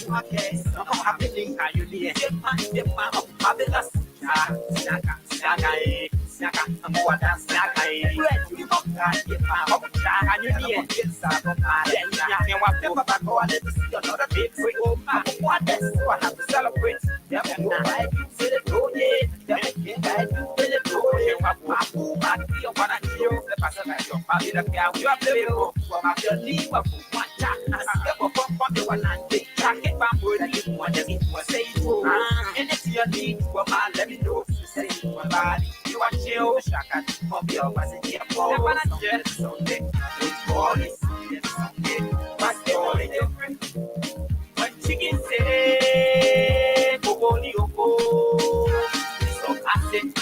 Okay, so I'm happening. Are you there? Step man, fabulous. Snaka, I'm what I'm snaka. You up, get my up, and you need it. Then you want to back on it. Another big free home. What that's what I have to celebrate. Yeah, I'm right. See the road, yeah. Yeah, I do with the road. Yeah, I'm back here. What I hear, the pastor, like your family, the guy, you have to live. From after leave, I'm one chat. I step up from the one and they track it from where I didn't want to eat. Was say, anything you need, well, man, let me know. Say, my body, you are chill, shaka, of your was in here for one just Sunday. It's police, it's Sunday, but the only different. When chicken say, Boboli Oko, so acid.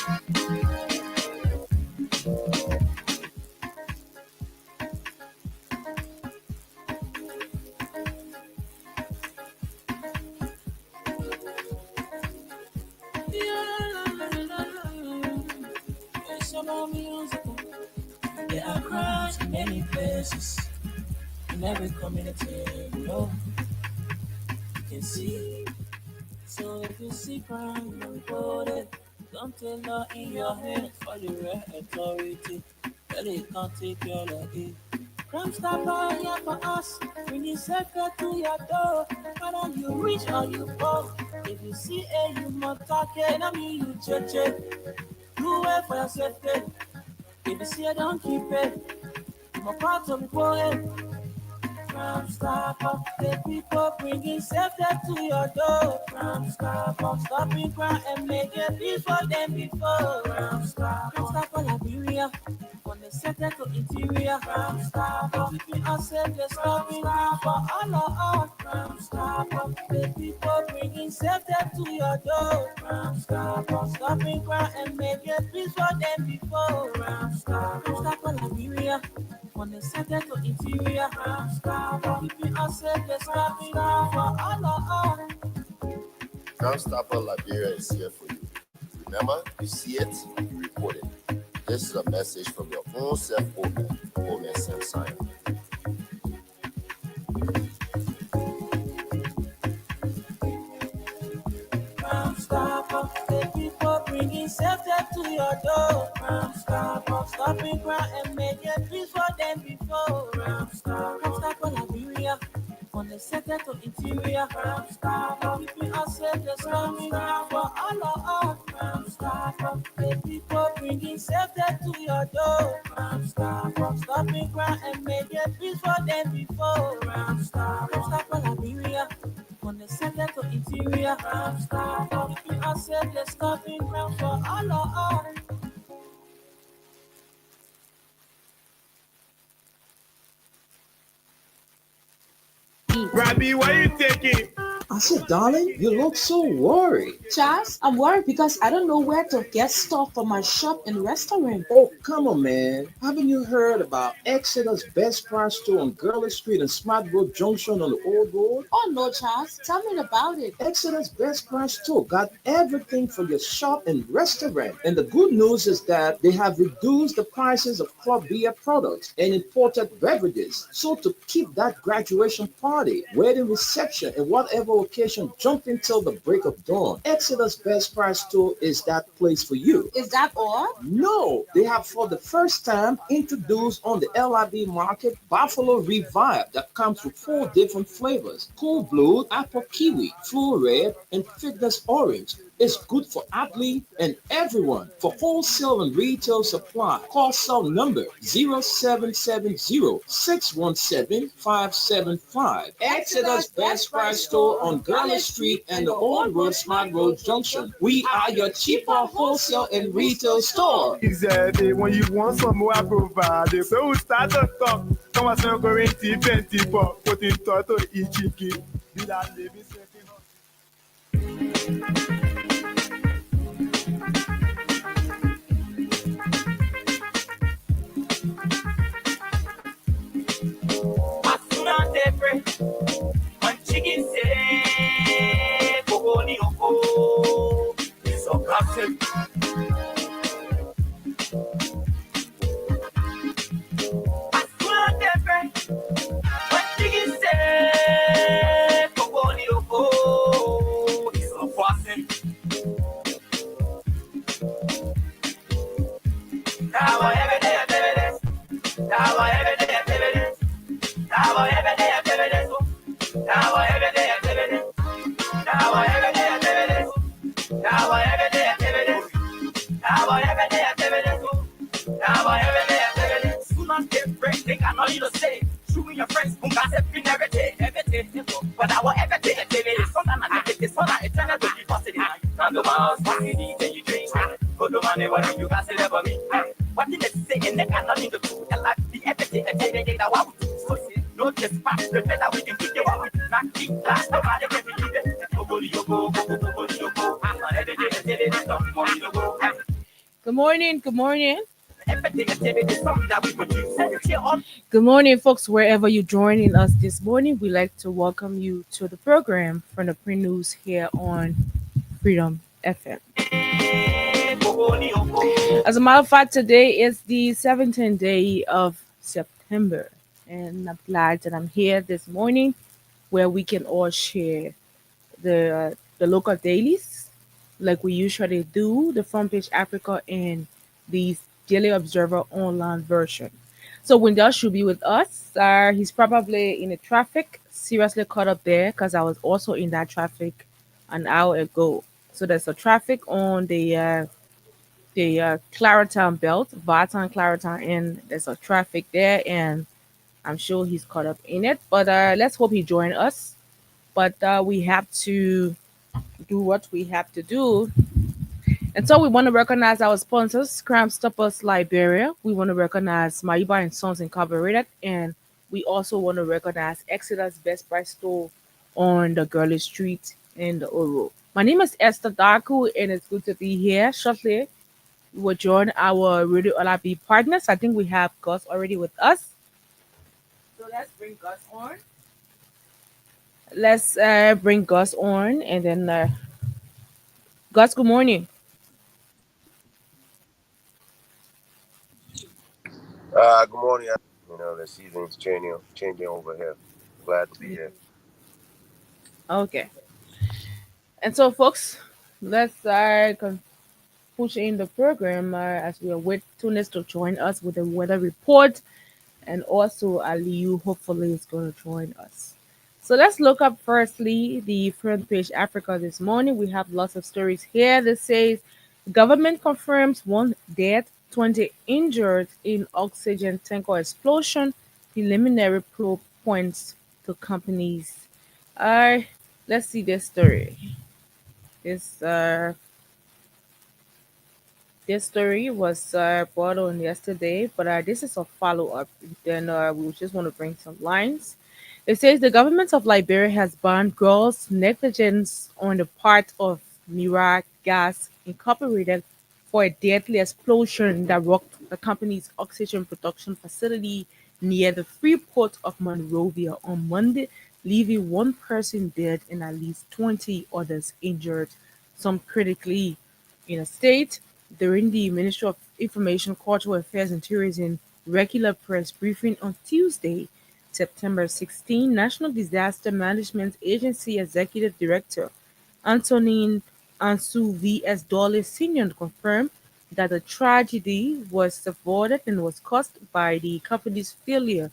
There are crowds in many places, in every community, you know, you can see. So if you see crime, don't report it. Don't take law in your hands for the rare authority. Well, it can't take your like Crime stopper here for us, bringing safety to your door. Whether you reach or you poor, if you see a you must talk it, I mean you check. Do it for your safety. If you see it, don't keep it. I'm a part of the poet. Crime stopper, the people bringing safety to your door. Crime stopper, stopping crime and making peace for them before. Crime stopper, Liberia, from the center to interior. Crime stopper, keeping us safe, they're stopping crime for all of us. Crime stopper, the people bringing safety to your door. Crime stopper, stopping crime and making peace for them before. Crime stopper, Liberia, from the center to interior. Crime stopper, keeping us safe, they're stopping crime for all of us. Crime Stopper Liberia is here for you. Remember, you see it, you report it. This is a message from your own self-omen, Omen Samsung. Crime stopper, the people bringing safety to your door. Crime stopper, stopping crime and making peace for them before. Crime stopper, Liberia, from the center to interior. Crime stopper, keeping us safe, they're stopping crime for all of us. Crime stopper, the people bringing safety to your door. Crime stopper, stopping crime and making peace for them before. Crime stopper, Liberia, from the center to interior. Crime stopper, keeping us safe, they're stopping crime for all of us. Robbie, why you taking? I said, darling, you look so worried. Charles, I'm worried because I don't know where to get stuff for my shop and restaurant. Oh, come on, man. Haven't you heard about Exeter's Best Price Store on Gurley Street and Smart Road Junction on the Old Road? Oh, no, Charles. Tell me about it. Exeter's Best Price Store got everything for your shop and restaurant. And the good news is that they have reduced the prices of club beer products and imported beverages. So to keep that graduation party, wedding reception, and whatever occasion jumping till the break of dawn, Exeter's Best Price Store is that place for you. Is that all? No, they have for the first time introduced on the LIB market Buffalo Revive that comes with 4 different flavors: Cool Blue, Apple Kiwi, Flu Red, and Fitness Orange. It's good for athletes and everyone. For wholesale and retail supply, call cell number 0770-617-575. Exeter's Best Price Store on Gurley Street and the Old Road Smart Road Junction. We are your cheaper wholesale and retail store. Exactly. When you want some more, I provide it. So we start to talk. Come on, so going to 24. Put in total each key. Did I live in second? When chicken say, Boboli Oko, it's so classic. When chicken say, Boboli Oko, everyday activities. Our everyday activities. Our everyday activities. Our everyday activities. Our everyday activities. Our everyday activities. Soon as they break, they cannot you to say. Shooting your friends, who got everything, everything. But our everyday activities. Sometimes I think it's fun, it's trying to be positive. Come to my house, what you need, then you drink. Go to money, what you got, say that for me. What did they say, and they cannot need to do. And like the everyday activities, that what we do. So, no dispatch, the better we can do it. What we do, not keep class, nobody can believe it. I'm on everyday activities, don't want me to go. Good morning. Good morning. Everyday activities, something that we produce. Good morning, folks. Wherever you're joining us this morning, we'd like to welcome you to the program from the Print News here on Freedom FM. As a matter of fact, today is the 17th day of September, and I'm glad that I'm here this morning where we can all share the local dailies like we usually do, the Front Page Africa and the Daily Observer online version. So Wendell should be with us. He's probably in the traffic, seriously caught up there because I was also in that traffic an hour ago. So there's a traffic on the Claratown belt, Barton, Claratown, and there's a traffic there, and I'm sure he's caught up in it. But let's hope he join us. But we have to do what we have to do. And so we want to recognize our sponsors, Crime Stoppers Liberia. We want to recognize Maiba and Sons Incorporated. And we also want to recognize Exeter's Best Price Store on the Girly Street in the Oro. My name is Esther Darku, and it's good to be here. Shortly, we will join our Radio LRB partners. I think we have Gus already with us. So let's bring Gus on. Let's bring Gus on, and then Gus, good morning. Good morning. The season's changing over here. Glad to be here. Okay. And so, folks, let's push in the program as we await Tunis to join us with the weather report, and also Aliu hopefully is going to join us. So let's look up firstly the front page Africa this morning. We have lots of stories here that says government confirms one death, 20 injured in oxygen tanker explosion. Preliminary probe points to companies. Uh, let's see this story. This this story was brought on yesterday, but this is a follow up. Then we just want to bring some lines. It says the government of Liberia has banned gross negligence on the part of Mira Gas Incorporated for a deadly explosion that rocked the company's oxygen production facility near the free port of Monrovia on Monday, leaving one person dead and at least 20 others injured, some critically in a state. During the Ministry of Information, Cultural Affairs and Tourism regular press briefing on Tuesday, September 16, National Disaster Management Agency Executive Director Antonin Ansu V.S. Dolly Sr. confirmed that the tragedy was avoided and was caused by the company's failure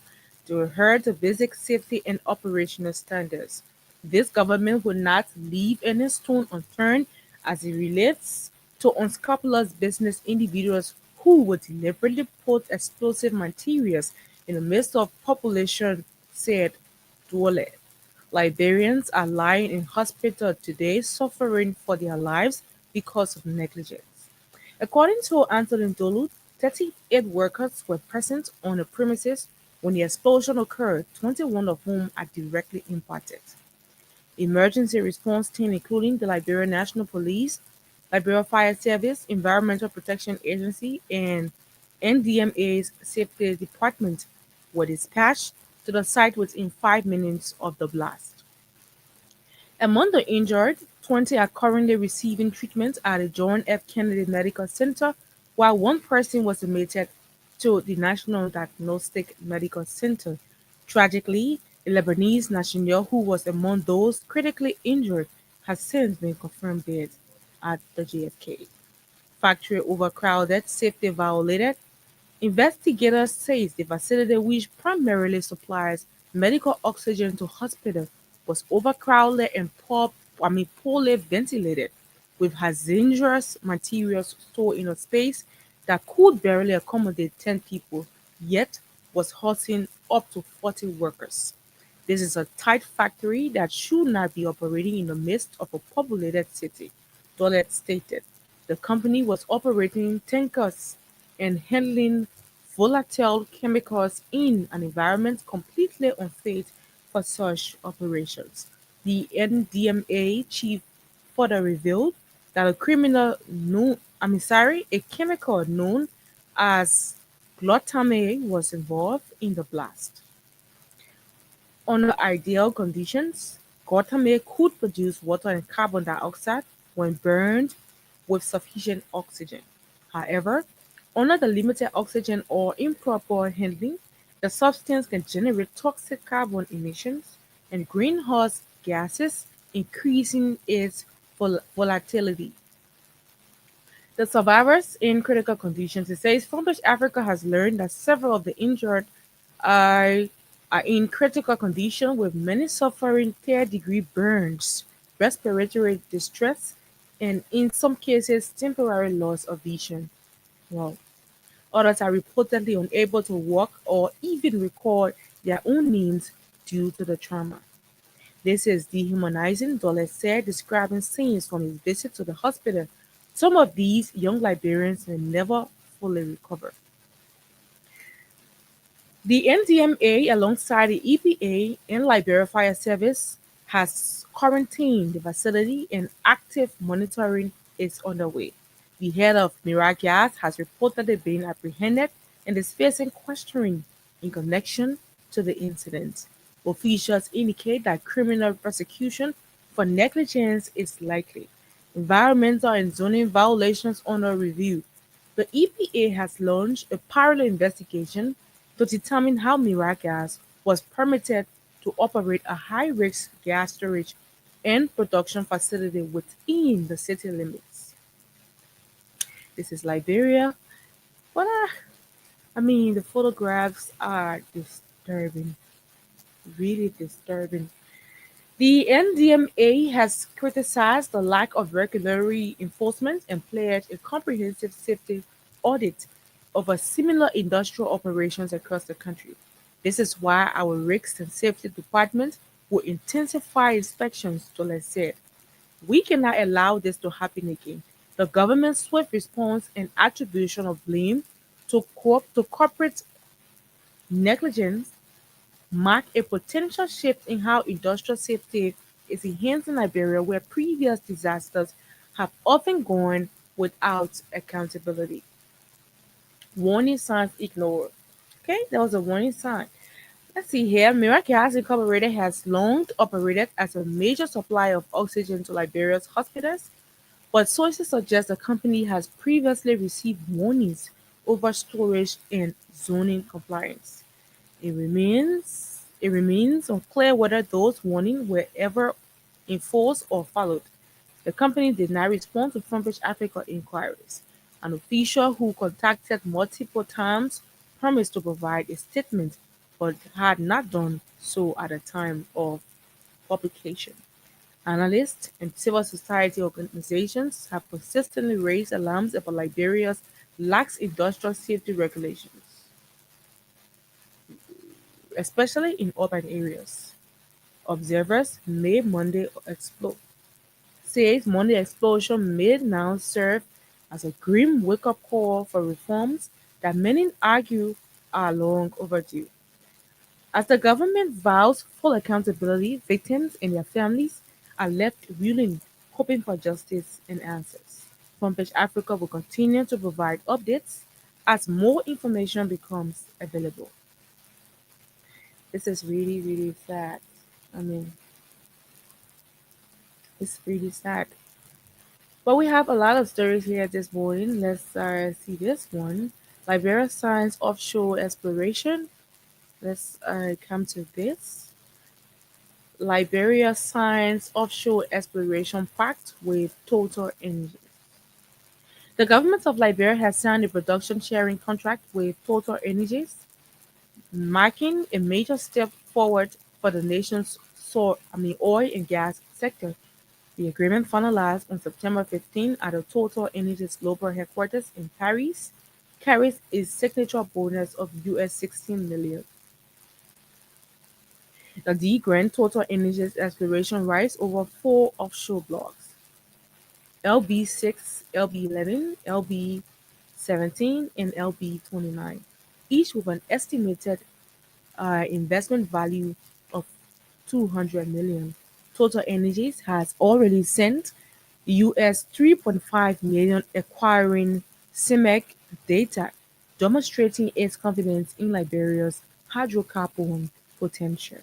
to adhere to basic safety and operational standards. This government will not leave any stone unturned as it relates to unscrupulous business individuals who would deliberately put explosive materials in the midst of population, said Dwole. Liberians are lying in hospital today suffering for their lives because of negligence. According to Anthony Dolu, 38 workers were present on the premises when the explosion occurred, 21 of whom are directly impacted. Emergency response team, including the Liberia National Police, Liberia Fire Service, Environmental Protection Agency, and NDMA's Safety Department, were dispatched to the site within 5 minutes of the blast. Among the injured, 20 are currently receiving treatment at the John F. Kennedy Medical Center, while one person was admitted to the National Diagnostic Medical Center. Tragically, a Lebanese national who was among those critically injured has since been confirmed dead at the JFK. Factory overcrowded, safety violated, Investigators say the facility, which primarily supplies medical oxygen to hospitals, was overcrowded and poorly ventilated, with hazardous materials stored in a space that could barely accommodate 10 people, yet was hosting up to 40 workers. This is a tight factory that should not be operating in the midst of a populated city, Dolet stated. The company was operating tankers and handling volatile chemicals in an environment completely unfit for such operations. The NDMA chief further revealed that a chemical known as glutamate was involved in the blast. Under ideal conditions, glutamate could produce water and carbon dioxide when burned with sufficient oxygen. However, under the limited oxygen or improper handling, the substance can generate toxic carbon emissions and greenhouse gases, increasing its volatility. The survivors in critical conditions, it says Frontiers Africa has learned that several of the injured are, are in critical condition, with many suffering third-degree burns, respiratory distress, and in some cases temporary loss of vision. Wow. Others are reportedly unable to walk or even record their own names due to the trauma. This is dehumanizing, Dole said, describing scenes from his visit to the hospital. Some of these young Liberians may never fully recover. The NDMA, alongside the EPA and Liberia Fire Service, has quarantined the facility and active monitoring is underway. The head of Miragas has reportedly been apprehended and is facing questioning in connection to the incident. Officials indicate that criminal prosecution for negligence is likely. Environmental and zoning violations under review. The EPA has launched a parallel investigation to determine how Miragas was permitted to operate a high-risk gas storage and production facility within the city limits. This is Liberia, but the photographs are disturbing, really disturbing. The NDMA has criticized the lack of regulatory enforcement and pledged a comprehensive safety audit over similar industrial operations across the country. This is why our Risk and Safety Department will intensify inspections, Tola said. We cannot allow this to happen again. The government's swift response and attribution of blame to corporate negligence mark a potential shift in how industrial safety is enhanced in Liberia, where previous disasters have often gone without accountability. Warning signs ignored. Okay, there was a warning sign. Let's see here. Miraculous Incorporated has long operated as a major supplier of oxygen to Liberia's hospitals, but sources suggest the company has previously received warnings over storage and zoning compliance. It remains unclear whether those warnings were ever enforced or followed. The company did not respond to Frontier Africa inquiries. An official who contacted multiple times promised to provide a statement but had not done so at the time of publication. Analysts and civil society organizations have consistently raised alarms about Liberia's lax industrial safety regulations, especially in urban areas. Observers made Monday explode says Monday explosion may now serve as a grim wake-up call for reforms that many argue are long overdue. As the government vows full accountability, victims and their families are left reeling, hoping for justice and answers. Front Africa will continue to provide updates as more information becomes available. This is really, really sad. I mean, it's really sad. But we have a lot of stories here this morning. Let's see this one. Liberia signs offshore exploration. Let's come to this. Liberia signs offshore exploration pact with Total Energy. The government of Liberia has signed a production sharing contract with Total Energies, marking a major step forward for the nation's oil and gas sector. The agreement finalized on September 15 at the Total Energies global headquarters in Paris carries a signature bonus of US 16 million. The Grand Total Energies exploration rights over four offshore blocks: LB6, LB11, LB17, and LB29, each with an estimated investment value of 200 million. Total Energies has already sent US 3.5 million acquiring CIMEC data, demonstrating its confidence in Liberia's hydrocarbon potential.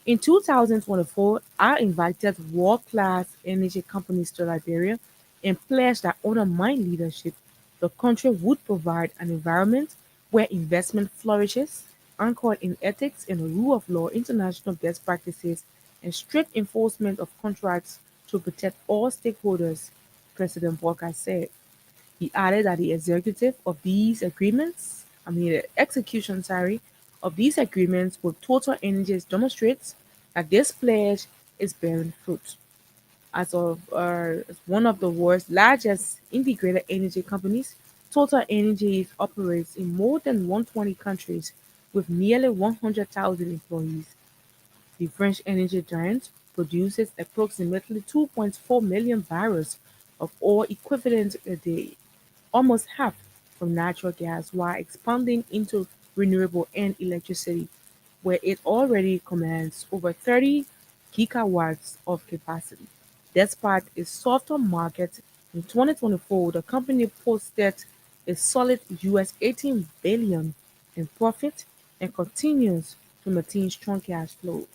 In 2024, I invited world-class energy companies to Liberia and pledged that under my leadership, the country would provide an environment where investment flourishes, anchored in ethics and the rule of law, international best practices, and strict enforcement of contracts to protect all stakeholders, President Walker said. He added that the execution, of these agreements with Total Energies demonstrates that this pledge is bearing fruit. As one of the world's largest integrated energy companies, Total Energies operates in more than 120 countries with nearly 100,000 employees. The French energy giant produces approximately 2.4 million barrels of oil equivalent a day, almost half from natural gas, while expanding into renewable and electricity, where it already commands over 30 gigawatts of capacity. Despite a softer market in 2024, the company posted a solid US 18 billion in profit and continues to maintain strong cash flow.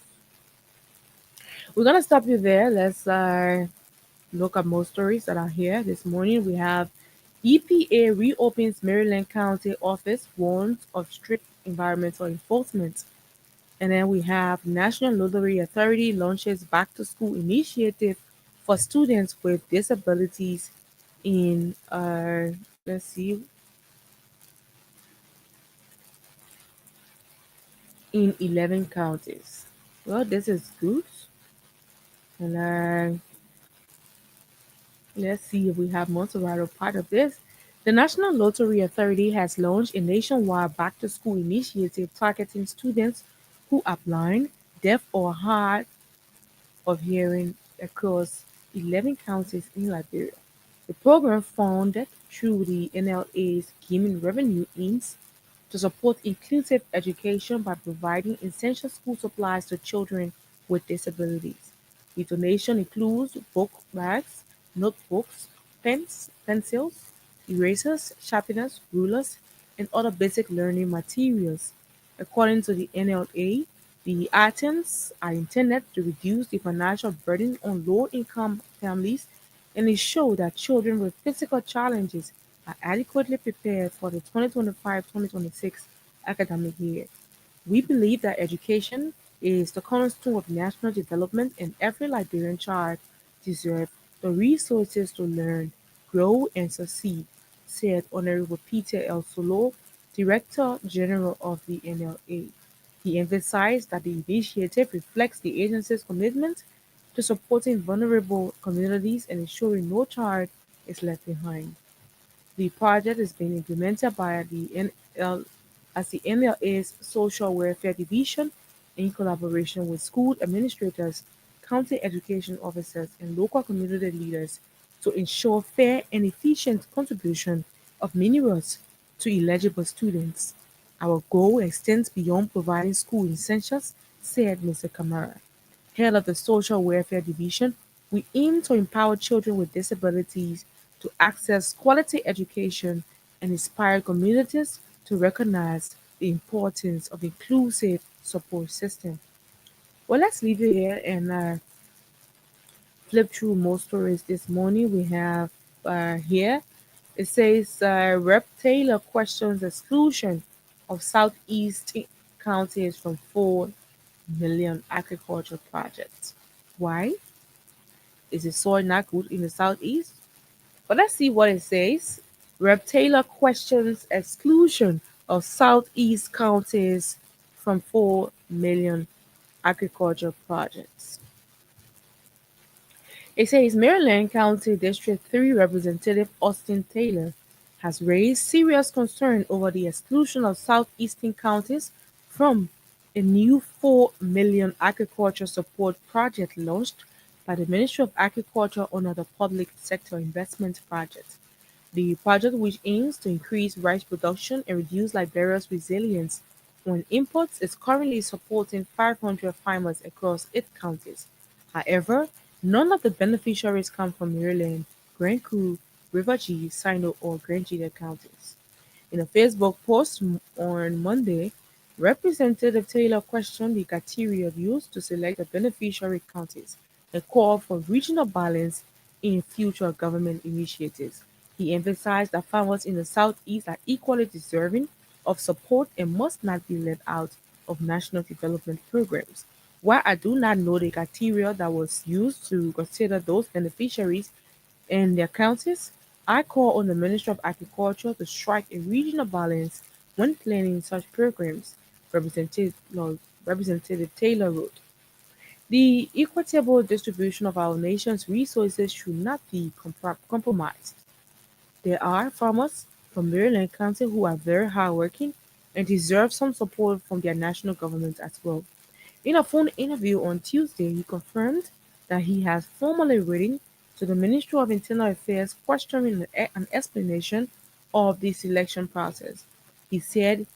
We're gonna stop you there. Let's look at more stories that are here this morning. We have EPA reopens Maryland County office, warns of strict environmental enforcement. And then we have National Lottery Authority launches back to school initiative for students with disabilities in let's see, in 11 counties. Well, this is good. And let's see if we have Monterrey part of this. The National Lottery Authority has launched a nationwide back to school initiative targeting students who are blind, deaf, or hard of hearing across 11 counties in Liberia. The program, funded through the NLA's Gaming Revenue, aims to support inclusive education by providing essential school supplies to children with disabilities. The donation includes book bags, notebooks, pens, pencils, erasers, sharpeners, rulers, and other basic learning materials. According to the NLA, the items are intended to reduce the financial burden on low-income families and ensure that children with physical challenges are adequately prepared for the 2025-2026 academic year. We believe that education is the cornerstone of national development and every Liberian child deserves the resources to learn, grow, and succeed, said Honorable Peter L. Solo, Director General of the NLA. He emphasized that the initiative reflects the agency's commitment to supporting vulnerable communities and ensuring no child is left behind. The project is being implemented by the NLA's Social Welfare Division in collaboration with school administrators, county education officers, and local community leaders to ensure fair and efficient contribution of minerals to eligible students. Our goal extends beyond providing school essentials, said Mr. Kamara. Head of the Social Welfare Division, we aim to empower children with disabilities to access quality education and inspire communities to recognize the importance of inclusive support system. Well, let's leave it here and flip through more stories this morning. We have here, it says Rep. Taylor questions exclusion of Southeast counties from 4 million agriculture projects. Why? Is the soil not good in the Southeast? But let's see what it says. Rep. Taylor questions exclusion of Southeast counties from 4 million agriculture projects. It says Maryland County District 3 Representative Austin Taylor has raised serious concern over the exclusion of southeastern counties from a new 4 million agriculture support project launched by the Ministry of Agriculture under the Public Sector Investment Project. The project, which aims to increase rice production and reduce Liberia's resilience on imports, is currently supporting 500 farmers across 8 counties. However, none of the beneficiaries come from Maryland, Grand Coup, River G, Sino, or Grand Gila counties. In a Facebook post on Monday, Representative Taylor questioned the criteria used to select the beneficiary counties and called for regional balance in future government initiatives. He emphasized that farmers in the Southeast are equally deserving of support and must not be left out of national development programs. While I do not know the criteria that was used to consider those beneficiaries, in their counties, I call on the Ministry of Agriculture to strike a regional balance when planning such programs, Representative, Representative Taylor wrote. The equitable distribution of our nation's resources should not be compromised. There are farmers from Maryland County who are very hardworking and deserve some support from their national government as well. In a phone interview on Tuesday, he confirmed that he has formally written to the Ministry of Internal Affairs questioning an explanation of the selection process. He said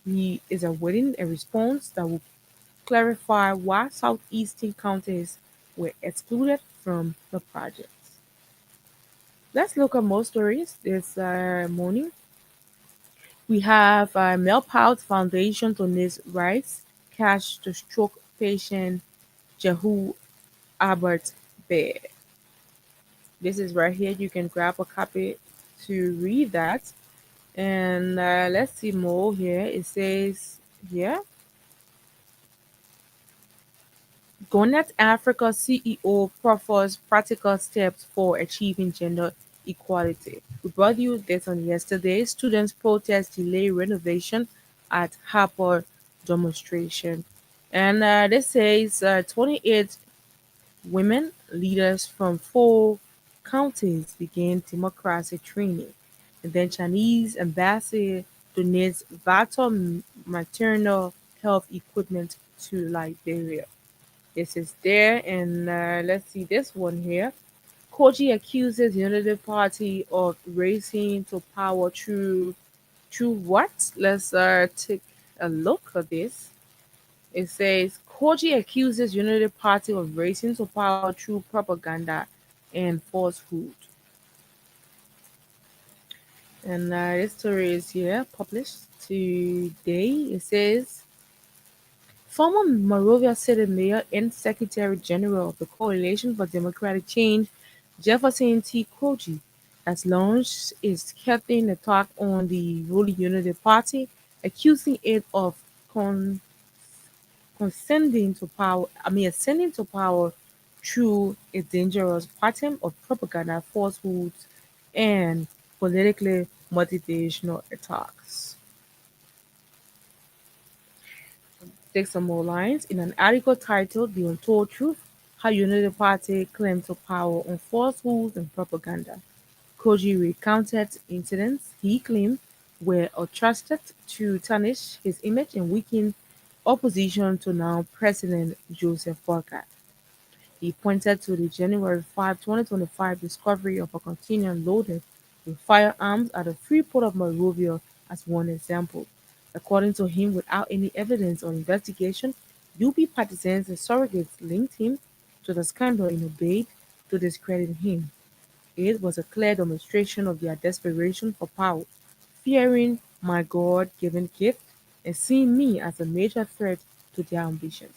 he is awaiting a response that will clarify why southeastern counties were excluded from the project. Let's look at more stories this morning. We have Melpout Foundation donates rights cash to stroke patient Jehu Albert Bear. This is right here. You can grab a copy to read that. And let's see more here. It says here Gonet Africa CEO proffers practical steps for achieving gender equality. We brought you this on yesterday. Students protest delay renovation at Harper demonstration. And this says 28 women leaders from 4 counties began democracy training. And then Chinese embassy donates vital maternal health equipment to Liberia. This is there, and let's see this one here. Koji accuses Unity Party of racing to power through what? Let's take a look at this. It says Koji accuses Unity Party of racing to power through propaganda and falsehood. And this story is here published today. It says former Monrovia City Mayor and Secretary General of the Coalition for Democratic Change, Jefferson T. Koji, has launched its scathing attack on the ruling Unity Party, accusing it of con- ascending to power through a dangerous pattern of propaganda, falsehoods, and politically motivational attacks. Take some more lines. In an article titled The Untold Truth, How Unity Party Claimed to Power on Falsehoods and Propaganda, Koji recounted incidents he claimed were orchestrated to tarnish his image and weaken opposition to now President Joseph Boakai. He pointed to the January 5, 2025 discovery of a container loaded with firearms at the Freeport of Monrovia as one example. According to him, without any evidence or investigation, UP partisans and surrogates linked him to the scandal in a bid to discredit him. It was a clear demonstration of their desperation for power, fearing my God given gift and seeing me as a major threat to their ambitions.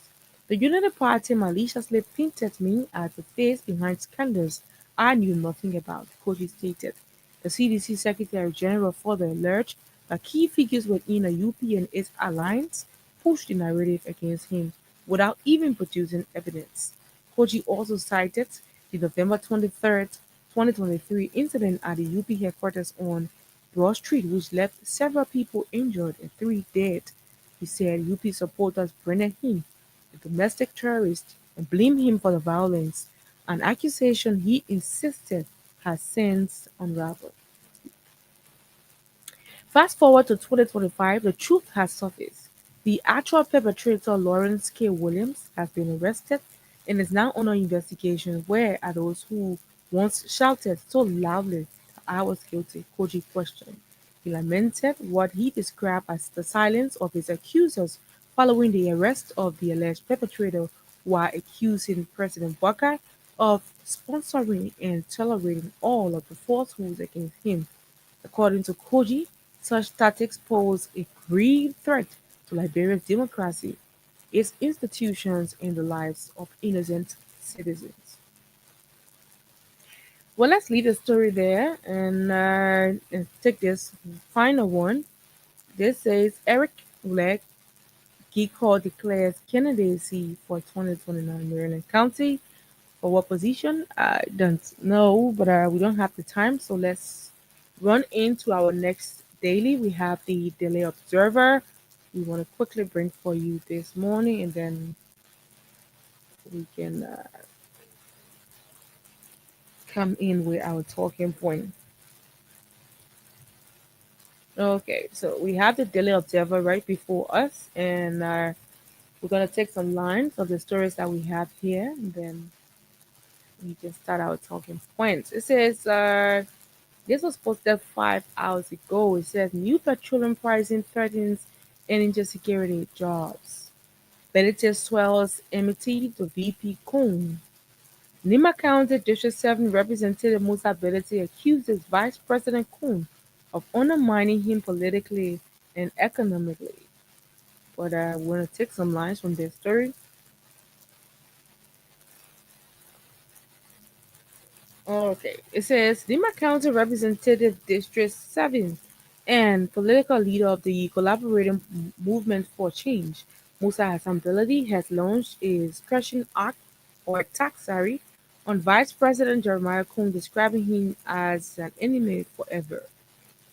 The United Party maliciously painted me as the face behind scandals I knew nothing about, Koji stated. The CDC Secretary General further alleged that key figures within a UP and its alliance pushed the narrative against him without even producing evidence. Koji also cited the November 23rd, 2023 incident at the UP headquarters on Broad Street, which left several people injured and three dead. He said UP supporters branded him a domestic terrorist and blamed him for the violence, an accusation he insisted has since unraveled. Fast forward to 2025, the truth has surfaced. The actual perpetrator, Lawrence K. Williams, has been arrested and is now under investigation. Where are those who once shouted so loudly, "I was guilty"? Koji questioned. He lamented what he described as the silence of his accusers following the arrest of the alleged perpetrator, while accusing President Buckeye of sponsoring and tolerating all of the falsehoods against him. According to Koji, such tactics pose a grave threat to Liberia's democracy, its institutions, and the lives of innocent citizens. Well, let's leave the story there and take this final one. This says Eric Fleck Giko declares candidacy for 2029 Maryland County. For what position? I don't know, but we don't have the time, so let's run into our next daily. We have the Daily Observer. We want to quickly bring for you this morning, and then we can come in with our talking point. Okay, so we have the Daily Observer right before us, and we're gonna take some lines of the stories that we have here, and then we can start our talking points. It says, this was posted 5 hours ago. It says new petroleum pricing threatens energy security jobs. Benitez swells enmity to VP Coon. Nima County District 7 Representative Musa Benitez accuses Vice President Coon of undermining him politically and economically. But I want to take some lines from their story. Okay, it says Lima County Representative District 7 and political leader of the Collaborating Movement for Change, Musa Hassan has launched a scratching act or attack, sorry, on Vice President Jeremiah Coon, describing him as an enemy forever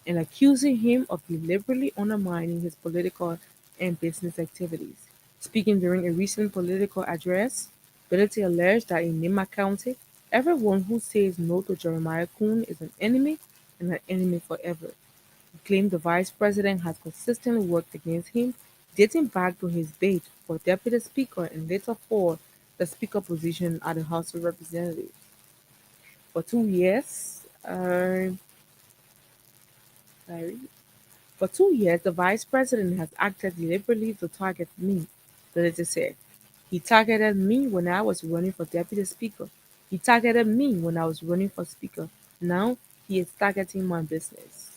and accusing him of deliberately undermining his political and business activities. Speaking during a recent political address, Benedict alleged that in Nima County, everyone who says no to Jeremiah Kuhn is an enemy and an enemy forever. He claimed the vice president has consistently worked against him, dating back to his bid for deputy speaker and later for the speaker position at the House of Representatives. For 2 years, sorry, For 2 years, the vice president has acted deliberately to target me, the letter said. He targeted me when I was running for deputy speaker. He targeted me when I was running for speaker. Now he is targeting my business.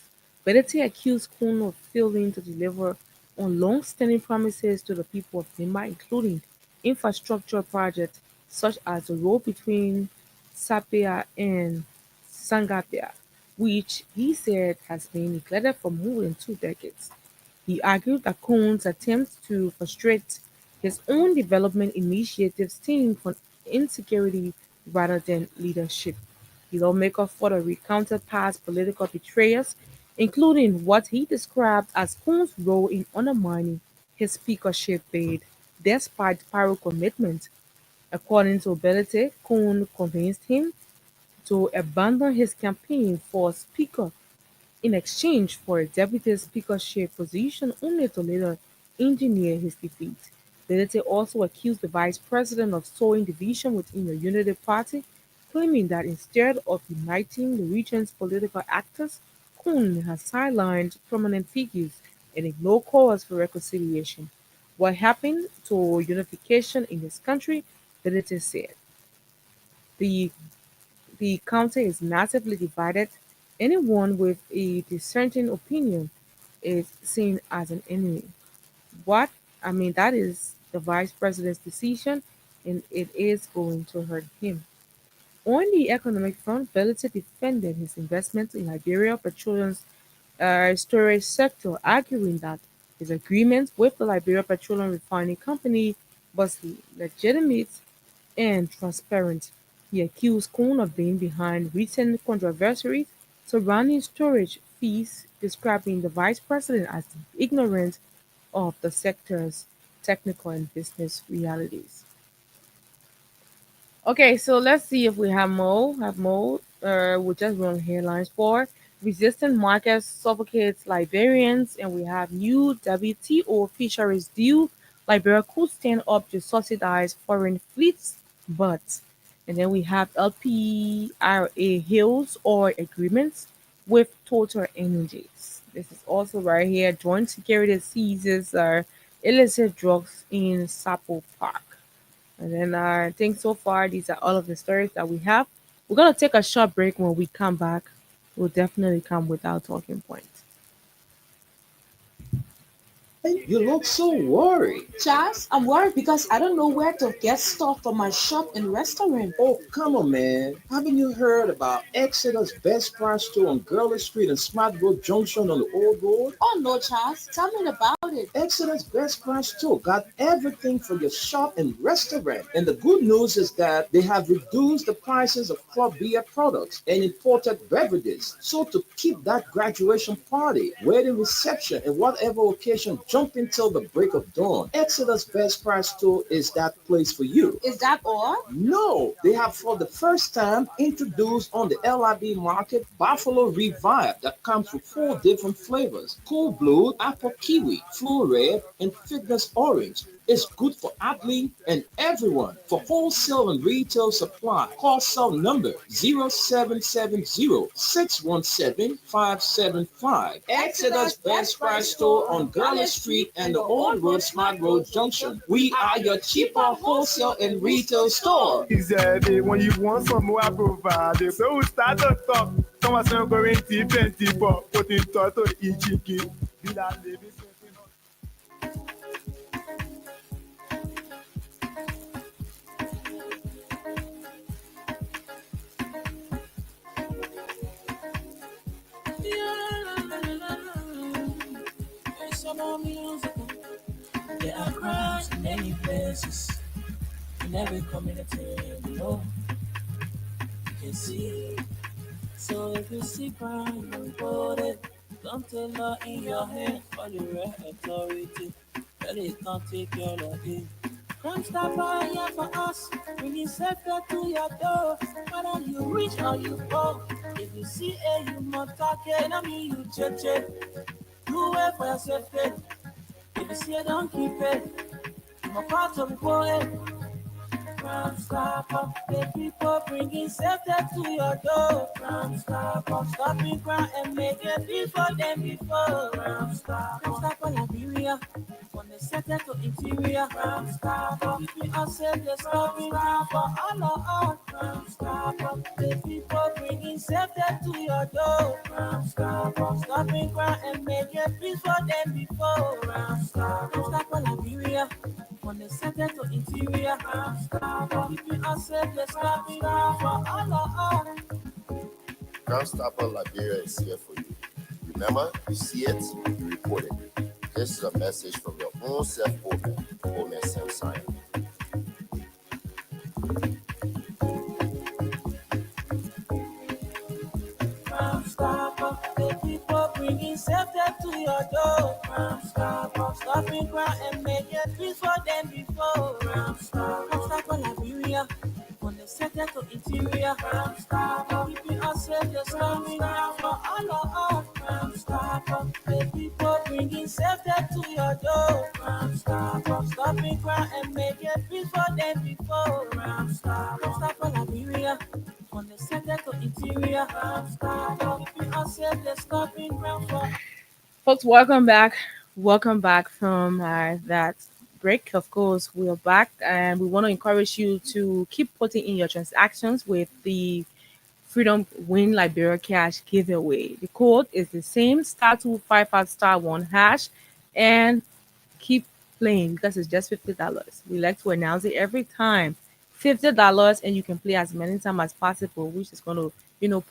Benete accused Kuhn of failing to deliver on long-standing promises to the people of Lima, including infrastructure projects such as the road between Sapia and Sangapia, which he said has been neglected for more than 2 decades. He argued that Cohn's attempts to frustrate his own development initiatives stem from insecurity rather than leadership. The lawmaker further recounted past political betrayals, including what he described as Cohn's role in undermining his speakership bid, despite prior commitment. According to Belete, Cohn convinced him to abandon his campaign for speaker in exchange for a deputy speakership position only to later engineer his defeat. Benete also accused the vice president of sowing division within the Unity Party, claiming that instead of uniting the region's political actors, Kuhn has sidelined prominent figures and ignored calls for reconciliation. What happened to unification in this country? Benete said. The the county is massively divided. Anyone with a dissenting opinion is seen as an enemy. What I mean, that is the vice president's decision, and it is going to hurt him. On the economic front, Belite defended his investment in Liberia Petroleum's storage sector, arguing that his agreement with the Liberia Petroleum Refining Company was legitimate and transparent. He accused Cohn of being behind recent controversies surrounding storage fees, describing the vice president as ignorant of the sector's technical and business realities. Okay, so let's see if we have more. Have more. We just run headlines for resistant markets suffocates Liberians, and we have new WTO fisheries deal. Liberia could stand up to subsidize foreign fleets, but and then we have LPRA hills or agreements with Total Energies. This is also right here. Joint security seizes illicit drugs in Sapo Park. And then I think so far these are all of the stories that we have. We're gonna take a short break. When we come back, we'll definitely come with our talking points. Hey, you look so worried. Charles, I'm worried because I don't know where to get stuff for my shop and restaurant. Oh, come on, man. Haven't you heard about Exeter's Best Price store on Gurley Street and Smart Road Junction on the Old Road? Oh no, Charles, tell me about it. Exeter's Best Price store got everything for your shop and restaurant. And the good news is that they have reduced the prices of club beer products and imported beverages. So to keep that graduation party, wedding reception, and whatever occasion jumping till the break of dawn, Exeter's Best Price store is that place for you. Is that all? No, they have for the first time introduced on the LIB market Buffalo Revive that comes with four different flavors: Cool Blue, Apple Kiwi, Flu Red, and Fitness Orange. It's good for athlete and everyone. For wholesale and retail supply, call cell number 0770-617-575. Exeter's Best Price store on Garland Street and the Old Road Smart Road Junction. We are your cheaper wholesale and retail store. Easy, when you want some more provide. So we start to talk. Someone going to 24, putting total ichiki. Bila living. There are crowds in many places, in every community, you know, you can see. So if you see crime, report it. Don't take law in your hand for the right authority. Really can't take care of it. Crime Stopper here for us, bringing safety to your door. Whether you reach or you poor, if you see a human talking, I mean you check. Do it for your safety. If you see it, don't keep it. I'm a part of the poet. Crime Stopper, the people bringing safety to your door. Crime Stopper, stopping crime and making peace for them before. Crime Stopper, Liberia, from the center to interior. Crime Stopper, keeping us safe, the stopping crime for all of us. Crime Stopper, the people bringing safety to your door. Crime Stopper, stopping crime and making peace for them before. Crime Stopper, Liberia, from the center to interior. Crime Stopper, keeping us safe, the stopping crime for all of us. Ground Stopper Liberia is here for you. Remember, you see it, you report it. This is a message from your own self-omen, Omen Samsaya. Crime Stopper, the people bringing safety to your door. Crime Stopper, stopping crime and making peace for them before. Crime Stopper, Liberia, from the center to interior. Crime Stopper, keeping us safe, the stopping crime for all of us. Crime Stopper, the people bringing safety to your door. Crime Stopper, stopping crime and making peace for them before. Crime Stopper, Liberia, from the center to interior. Crime Stopper, keeping us safe, the stopping ground for. Folks, welcome back. Welcome back from that break. Of course, we're back and we want to encourage you to keep putting in your transactions with the Freedom Win Liberia Cash giveaway. The code is the same *255*1# and keep playing because it's just $50. We like to announce it every time. $50 and you can play as many times as possible, which is going to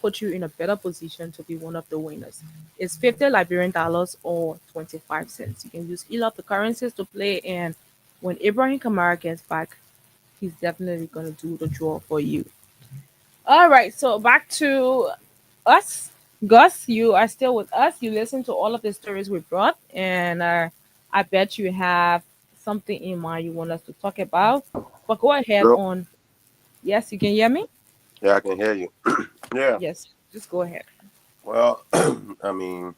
put you in a better position to be one of the winners. It's 50 Liberian dollars or 25 cents. You can use either of the currencies to play, and when Ibrahim Kamara gets back, he's definitely going to do the draw for you. All right, so back to us. Gus, you are still with us. You listened to all of the stories we brought, and I bet you have something in mind you want us to talk about. But go ahead Well, on. Yes, you can hear me? yeah, I can hear you. Yeah. Yes, just go ahead. Well, I mean,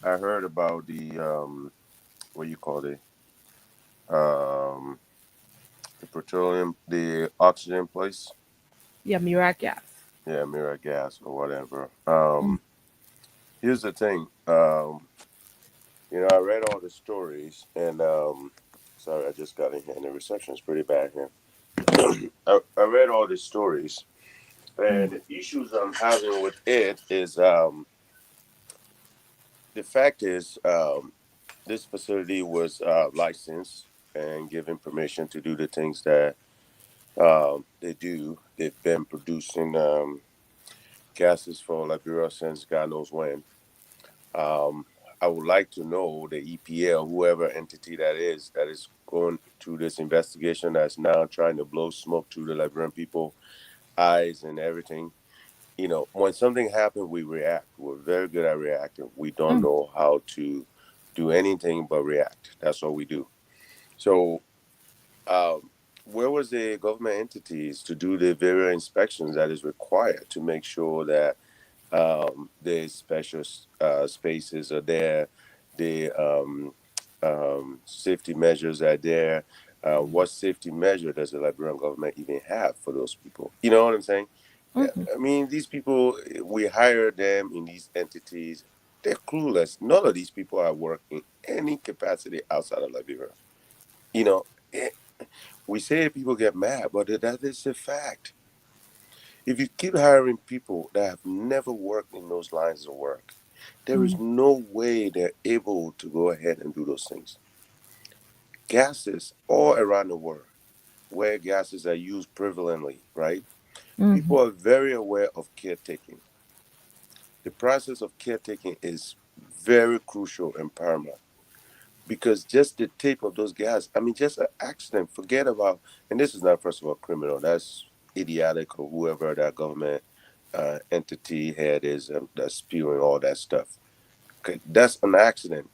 I heard about the what you call it, um, the petroleum, the oxygen place. Yeah, Miragas. Yeah, mirror gas or whatever. Mm, Here's the thing. I read all the stories, and sorry, I just got in here, and the reception is pretty bad here. I read all the stories, mm, and the issues I'm having with it is the fact is this facility was licensed and given permission to do the things that they do. They've been producing gases for Liberia since God knows when. Um, I would like to know the EPL, whoever entity that is going through this investigation, that's now trying to blow smoke to the Liberian people eyes and everything. When something happens, we react. We're very good at reacting. We don't mm, know how to do anything but react. That's what we do. So, um, where was the government entities to do the various inspections that is required to make sure that the special spaces are there, the safety measures are there? What safety measure does the Liberian government even have for those people? You know what I'm saying? Yeah, mm, I mean, these people, we hire them in these entities. They're clueless. None of these people are working any capacity outside of Liberia. You know, eh, we say people get mad, but that is a fact. If you keep hiring people that have never worked in those lines of work, there is mm, no way they're able to go ahead and do those things. Gases all around the world, where gases are used prevalently, right? mm, People are very aware of caretaking. The process of caretaking is very crucial and paramount because just the tape of those gas, I mean, just an accident, forget about, and this is not, first of all, criminal, that's idiotic or whoever that government entity head is that's spewing all that stuff. Okay, that's an accident.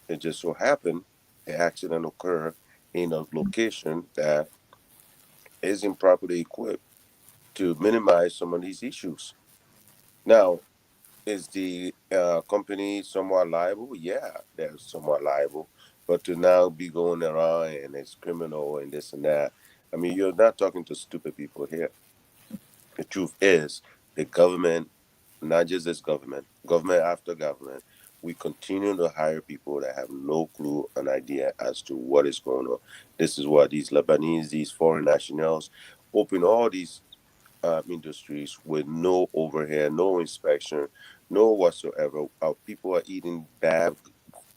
It just so happened the accident occurred in a location that isn't properly equipped to minimize some of these issues. Now, is the company somewhat liable? Yeah, they're somewhat liable. But to now be going around and it's criminal and this and that, I mean, you're not talking to stupid people here. The truth is, the government, not just this government, government after government, we continue to hire people that have no clue, an idea as to what is going on. This is what these Lebanese, these foreign nationals, open all these industries with no overhead, no inspection, no whatsoever. Our people are eating bad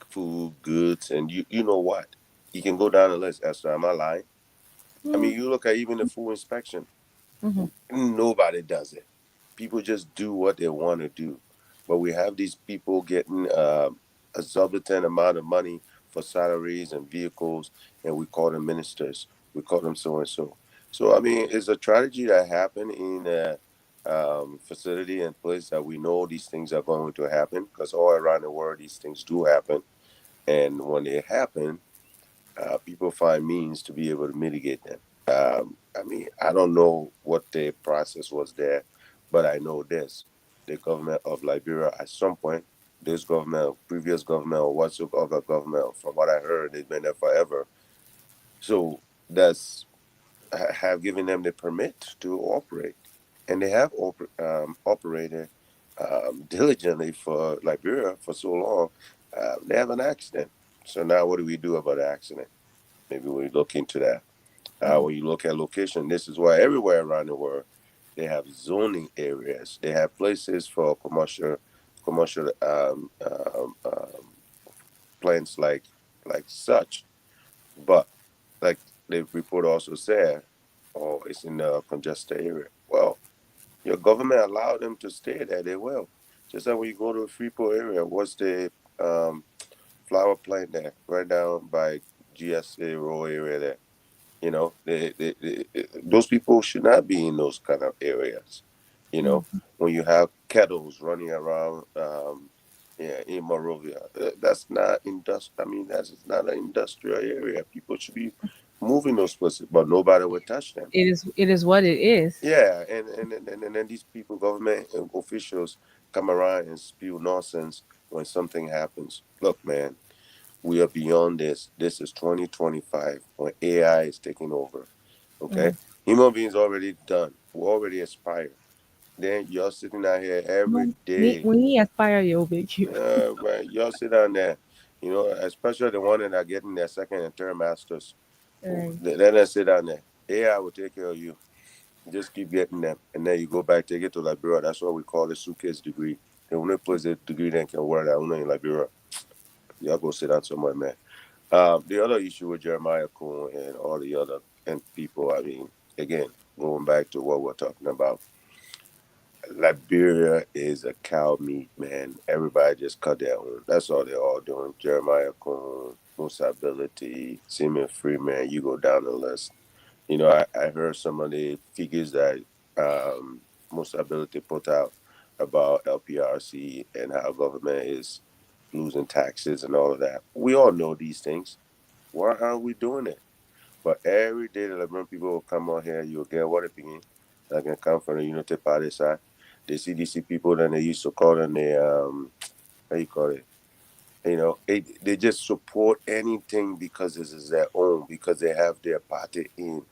food, goods, and you know what? You can go down the list, Esther. Am I lying? I mm, mean, you look at even the food inspection. mhm, Nobody does it. People just do what they want to do. But we have these people getting a exorbitant amount of money for salaries and vehicles, and we call them ministers. We call them so and so. So I mean, it's a tragedy that happened in a facility and place that we know these things are going to happen because all around the world these things do happen, and when they happen, people find means to be able to mitigate them. I mean, I don't know what the process was there, but I know this: the government of Liberia, at some point, this government, previous government, or whatsoever government, from what I heard, they've been there forever. So that's have given them the permit to operate, and they have operated diligently for Liberia for so long. They have an accident. So now, what do we do about the accident? Maybe we look into that. When you look at location, this is why everywhere around the world they have zoning areas. They have places for commercial plants like such. But like the report also said, oh, it's in a congested area. Well, your government allowed them to stay there. They will. Just like when you go to a Freeport area, what's the um, flower plant there, right down by GSA Row area there? Those people should not be in those kind of areas. You know, Mm. when you have kettles running around, yeah, in Morovia, that's not I mean, that's not an industrial area. People should be moving those places, but nobody would touch them. It is what it is. Yeah, and then these people, government officials, come around and spew nonsense when something happens. Look, man, we are beyond this. This is 2025 when AI is taking over. Okay, Mm. human beings already done. We already expired. Then you're sitting out here every When day. when he aspire, you'll make you. Right, y'all sit down there, especially the one that are getting their second and third masters. Right. Let them sit down there. AI will take care of you. Just keep getting them, and then you go back, take it to Liberia. That's what we call the suitcase degree. And when they put the degree, then can wear that in Liberia. Y'all go sit down somewhere, man. The other issue with Jeremiah Kuhn and all the other and people, I mean, again, going back to what we're talking about, Liberia is a cow meat, man. Everybody just cut their own. That's all they're all doing. Jeremiah Kuhn, Musa Ability, Simon Freeman, you go down the list. I heard some of the figures that Musa Ability put out about LPRC and how government is losing taxes and all of that. We all know these things. Why aren't we doing it? But every day the Liberian people will come on here, you'll get what opinion that can come from the Unity Party side. The CDC people, then they used to call them how you call it? They just support anything because this is their own, because they have their party in.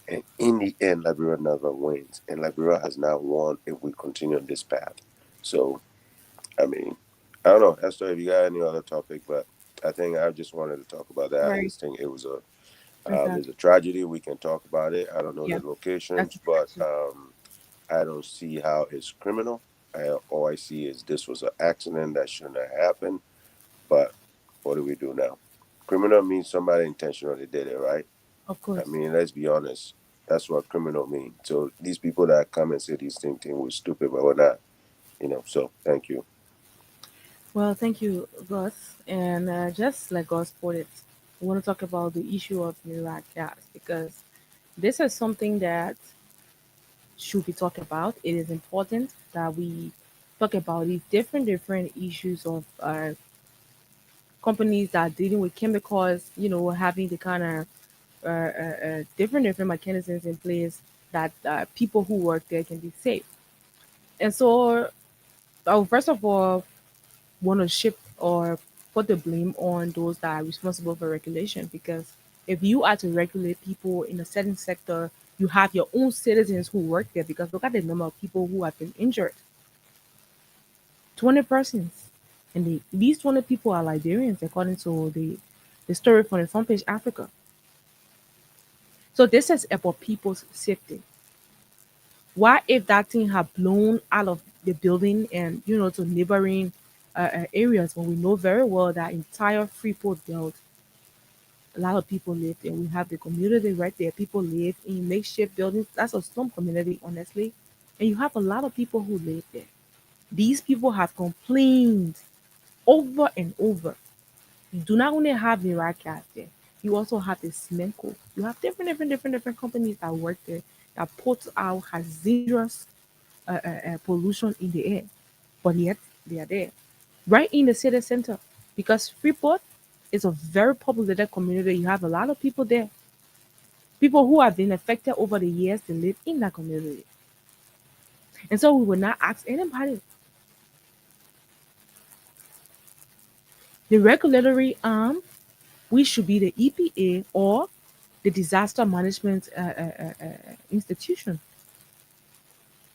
And in the end, Liberia never wins. And Liberia has not won if we continue on this path. So, I mean, I don't know, Esther, if you got any other topic, but I think I just wanted to talk about that. I Right. just think it was Exactly. there's a tragedy. We can talk about it. I don't know Yeah. the That's locations, a but fact. I don't see how it's criminal. All I see is this was an accident that shouldn't have happened. But what do we do now? Criminal means somebody intentionally did it, right? Of I course. mean, let's be honest. That's what criminal means. So these people that come and say these things, think we're stupid, but we're not. So thank you. Well, thank you, Gus. And just like Gus put it, we want to talk about the issue of Iraq gas because this is something that should be talked about. It is important that we talk about these different issues of companies that are dealing with chemicals, having the kind of different mechanisms in place that people who work there can be safe. And so, first of all, want to shift or put the blame on those that are responsible for regulation because if you are to regulate people in a certain sector, you have your own citizens who work there because look at the number of people who have been injured. 20 persons. And these 20 people are Liberians according to the story from the front page Africa. So this is about people's safety. What if that thing had blown out of the building and to neighboring areas when we know very well that entire Freeport belt, a lot of people live there. We have the community right there. People live in makeshift buildings. That's a slum community, honestly. And you have a lot of people who live there. These people have complained over and over. You do not only have the gas there, you also have the cement coal. You have different companies that work there that put out hazardous pollution in the air, but yet they are there, right in the city center. Because Freeport is a very populated community. You have a lot of people there, people who have been affected over the years to live in that community. And so we will not ask anybody. The regulatory arm, we should be the EPA or the disaster management institution.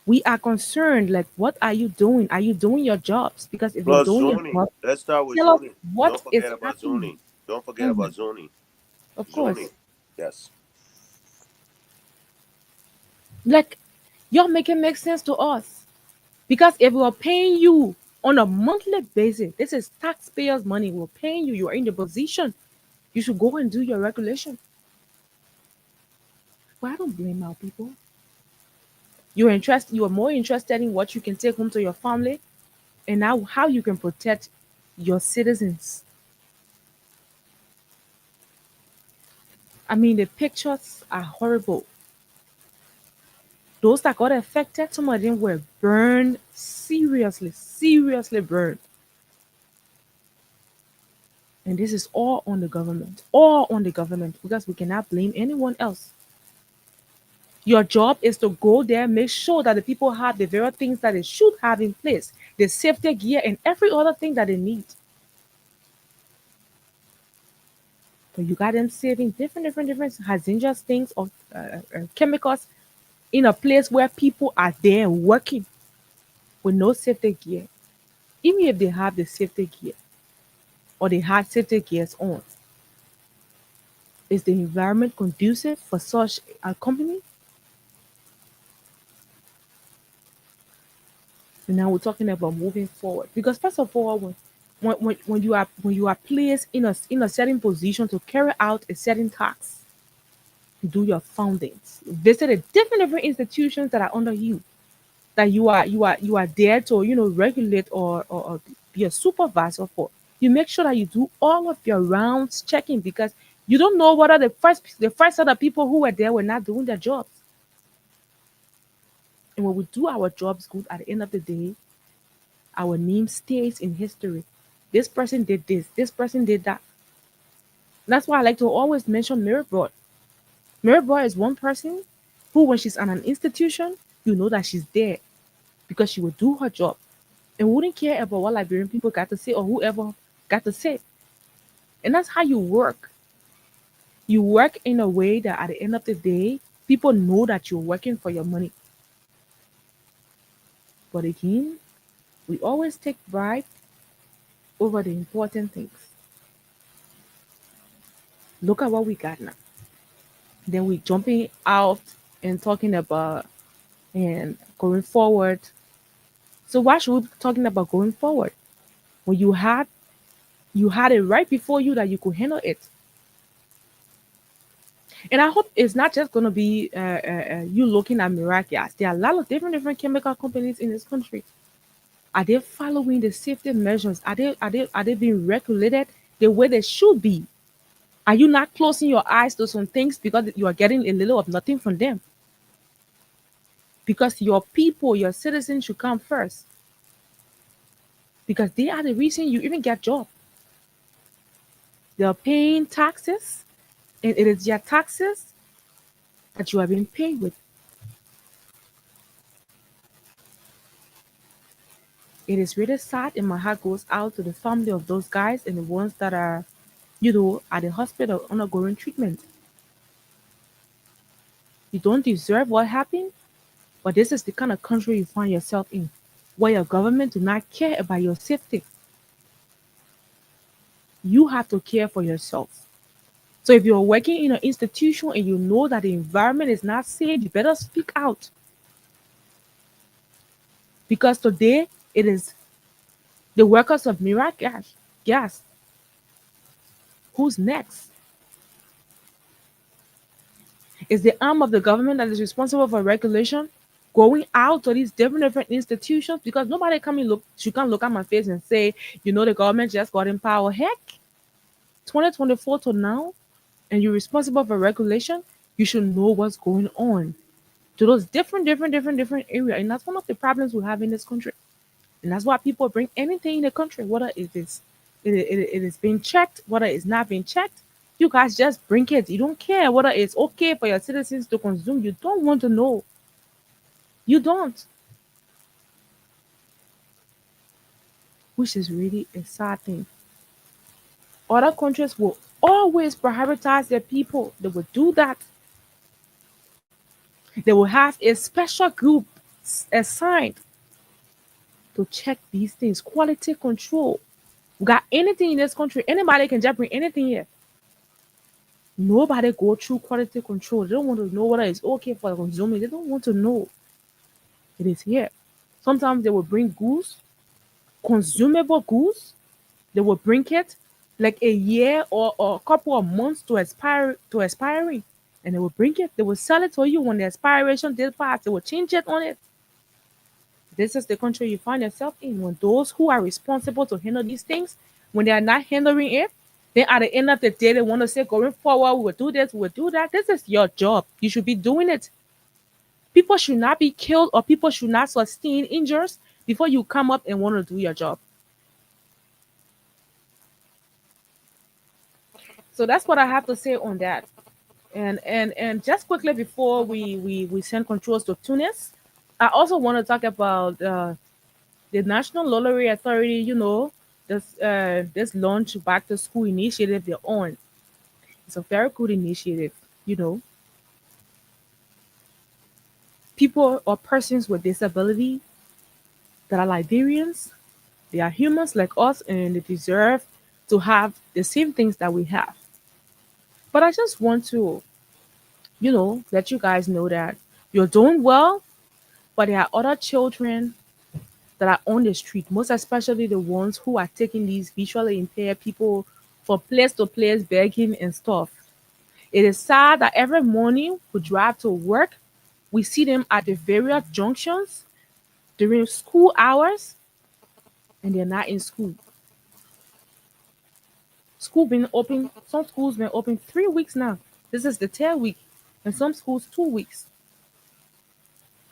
We are concerned, like, what are you doing? Are you doing your jobs? Because if you're Plus doing your zoning. job, Let's start with tell us zoning. what Don't is forget about happening. zoning. Don't forget Mhm. about zoning. Of course. Zoning. Yes. Like, you're making make sense to us. Because if we're paying you on a monthly basis, this is taxpayers' money. We're paying you. You are in the position. You should go and do your regulation. Well, I don't blame our people. You are more interested in what you can take home to your family and now how you can protect your citizens. I mean, the pictures are horrible. Those that got affected, some of them were burned seriously, seriously burned. And this is all on the government, because we cannot blame anyone else. Your job is to go there, make sure that the people have the very things that they should have in place, the safety gear and every other thing that they need. But you got them saving different hazardous things or chemicals in a place where people are there working with no safety gear. Even if they have the safety gear or they have safety gears on, is the environment conducive for such a company? And now we're talking about moving forward. Because first of all, when you are placed in a certain position to carry out a certain task, do your foundings, visit a different institutions that are under you, that you are there to regulate or be a supervisor for. You make sure that you do all of your rounds checking, because you don't know whether the first set of people who were there were not doing their jobs. And when we do our jobs good, at the end of the day, our name stays in history. This person did this person did that. That's why I like to always mention Mirrorbot. Mirrorbot is one person who, when she's at an institution, you know that she's there because she will do her job and wouldn't care about what Liberian people got to say or whoever got to say. And that's how you work. You work in a way that at the end of the day, people know that you're working for your money. But again, we always take bribe over the important things. Look at what we got now. Then we jumping out and talking about and going forward. So why should we be talking about going forward when you had it right before you that you could handle it? And I hope it's not just gonna be you looking at Miraculous. There are a lot of different chemical companies in this country. Are they following the safety measures? Are they being regulated the way they should be? Are you not closing your eyes to some things because you are getting a little of nothing from them? Because your people, your citizens should come first. Because they are the reason you even get job. They are paying taxes, and it is your taxes that you are being paid with. It is really sad, and my heart goes out to the family of those guys and the ones that are, at the hospital undergoing treatment. You don't deserve what happened, but this is the kind of country you find yourself in, where your government do not care about your safety. You have to care for yourself. So if you're working in an institution and you know that the environment is not safe, you better speak out. Because today it is the workers of Mirac Gas. Who's next? Is the arm of the government that is responsible for regulation going out to these different institutions? Because nobody come and look, you can't look at my face and say, the government just got in power. Heck, 2024 to now, and you're responsible for regulation, you should know what's going on to those different areas. And that's one of the problems we have in this country. And that's why people bring anything in the country, whether it is being checked, whether it's not being checked. You guys just bring it. You don't care whether it's okay for your citizens to consume. You don't want to know. You don't. Which is really a sad thing. Other countries will always prioritize their people. They will do that. They will have a special group assigned to check these things. Quality control. We got anything in this country. Anybody can just bring anything here. Nobody go through quality control. They don't want to know whether it's okay for consuming. They don't want to know. It is here. Sometimes they will bring goods, consumable goods. They will bring it like a year or a couple of months to expiring. And they will bring it. They will sell it to you when the expiration date pass. They will change it on it. This is the country you find yourself in. When those who are responsible to handle these things, when they are not handling it, then at the end of the day, they want to say, going forward, we will do this, we will do that. This is your job. You should be doing it. People should not be killed or people should not sustain injuries before you come up and want to do your job. So that's what I have to say on that. And just quickly before we send controls to Tunis, I also want to talk about the National Lottery Authority. This launch back to school initiative they're on. It's a very good initiative. You know, people or persons with disability that are Liberians, they are humans like us, and they deserve to have the same things that we have. But I just want to, let you guys know that you're doing well, but there are other children that are on the street, most especially the ones who are taking these visually impaired people from place to place begging and stuff. It is sad that every morning we drive to work, we see them at the various junctions during school hours, and they're not in school. School been open, some schools been open 3 weeks now. This is the third week, and some schools 2 weeks.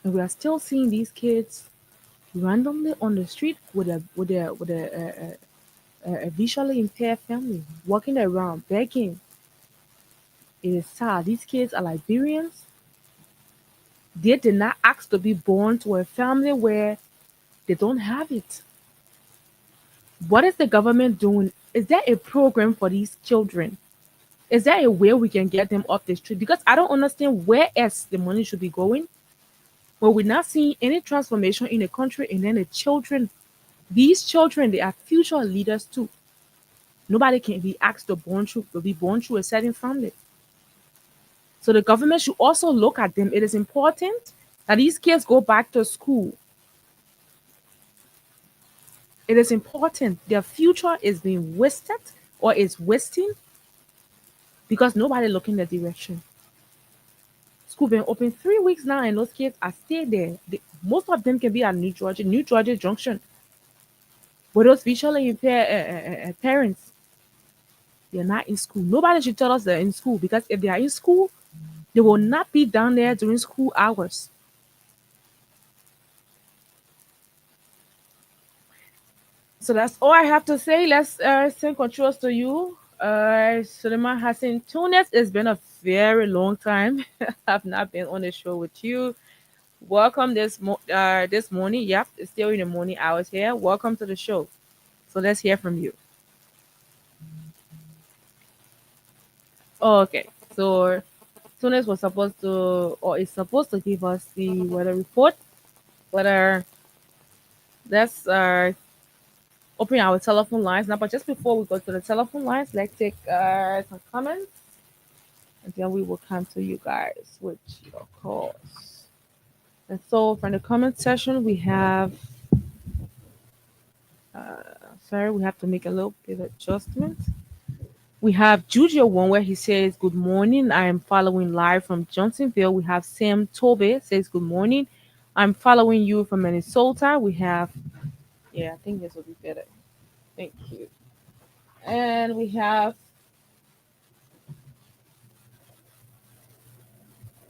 And we are still seeing these kids randomly on the street with a visually impaired family walking around begging. It is sad. These kids are Liberians. They did not ask to be born to a family where they don't have it. What is the government doing? Is there a program for these children? Is there a way we can get them off the street? Because I don't understand where else the money should be going. But we're not seeing any transformation in the country, and then the children, these children, they are future leaders too. Nobody can be asked to be born through a certain family. So the government should also look at them. It is important that these kids go back to school. It is important. Their future is being wasted or is wasting because nobody looking the direction. School been open 3 weeks now, and those kids are still there. Most of them can be at New Georgia Junction. But those visually impaired parents, they're not in school. Nobody should tell us they're in school because if they are in school, they will not be down there during school hours. So that's all I have to say. Let's send controls to you. Suleiman Hassan Tunis, it's been a very long time. I've not been on the show with you. Welcome this morning. Yep, it's still in the morning hours here. Welcome to the show. So let's hear from you. Okay, so Tunis was supposed to, or is supposed to give us the weather report. Whether let's open our telephone lines now. But just before we go to the telephone lines, let's take some comments, and then we will come to you guys with your calls. And so from the comment section, we have, sorry, we have to make a little bit of adjustment. We have Juju one where he says, "Good morning. I am following live from Johnsonville." We have Sam Tobe says, "Good morning. I'm following you from Minnesota." We have, yeah, I think this will be better. Thank you. And we have,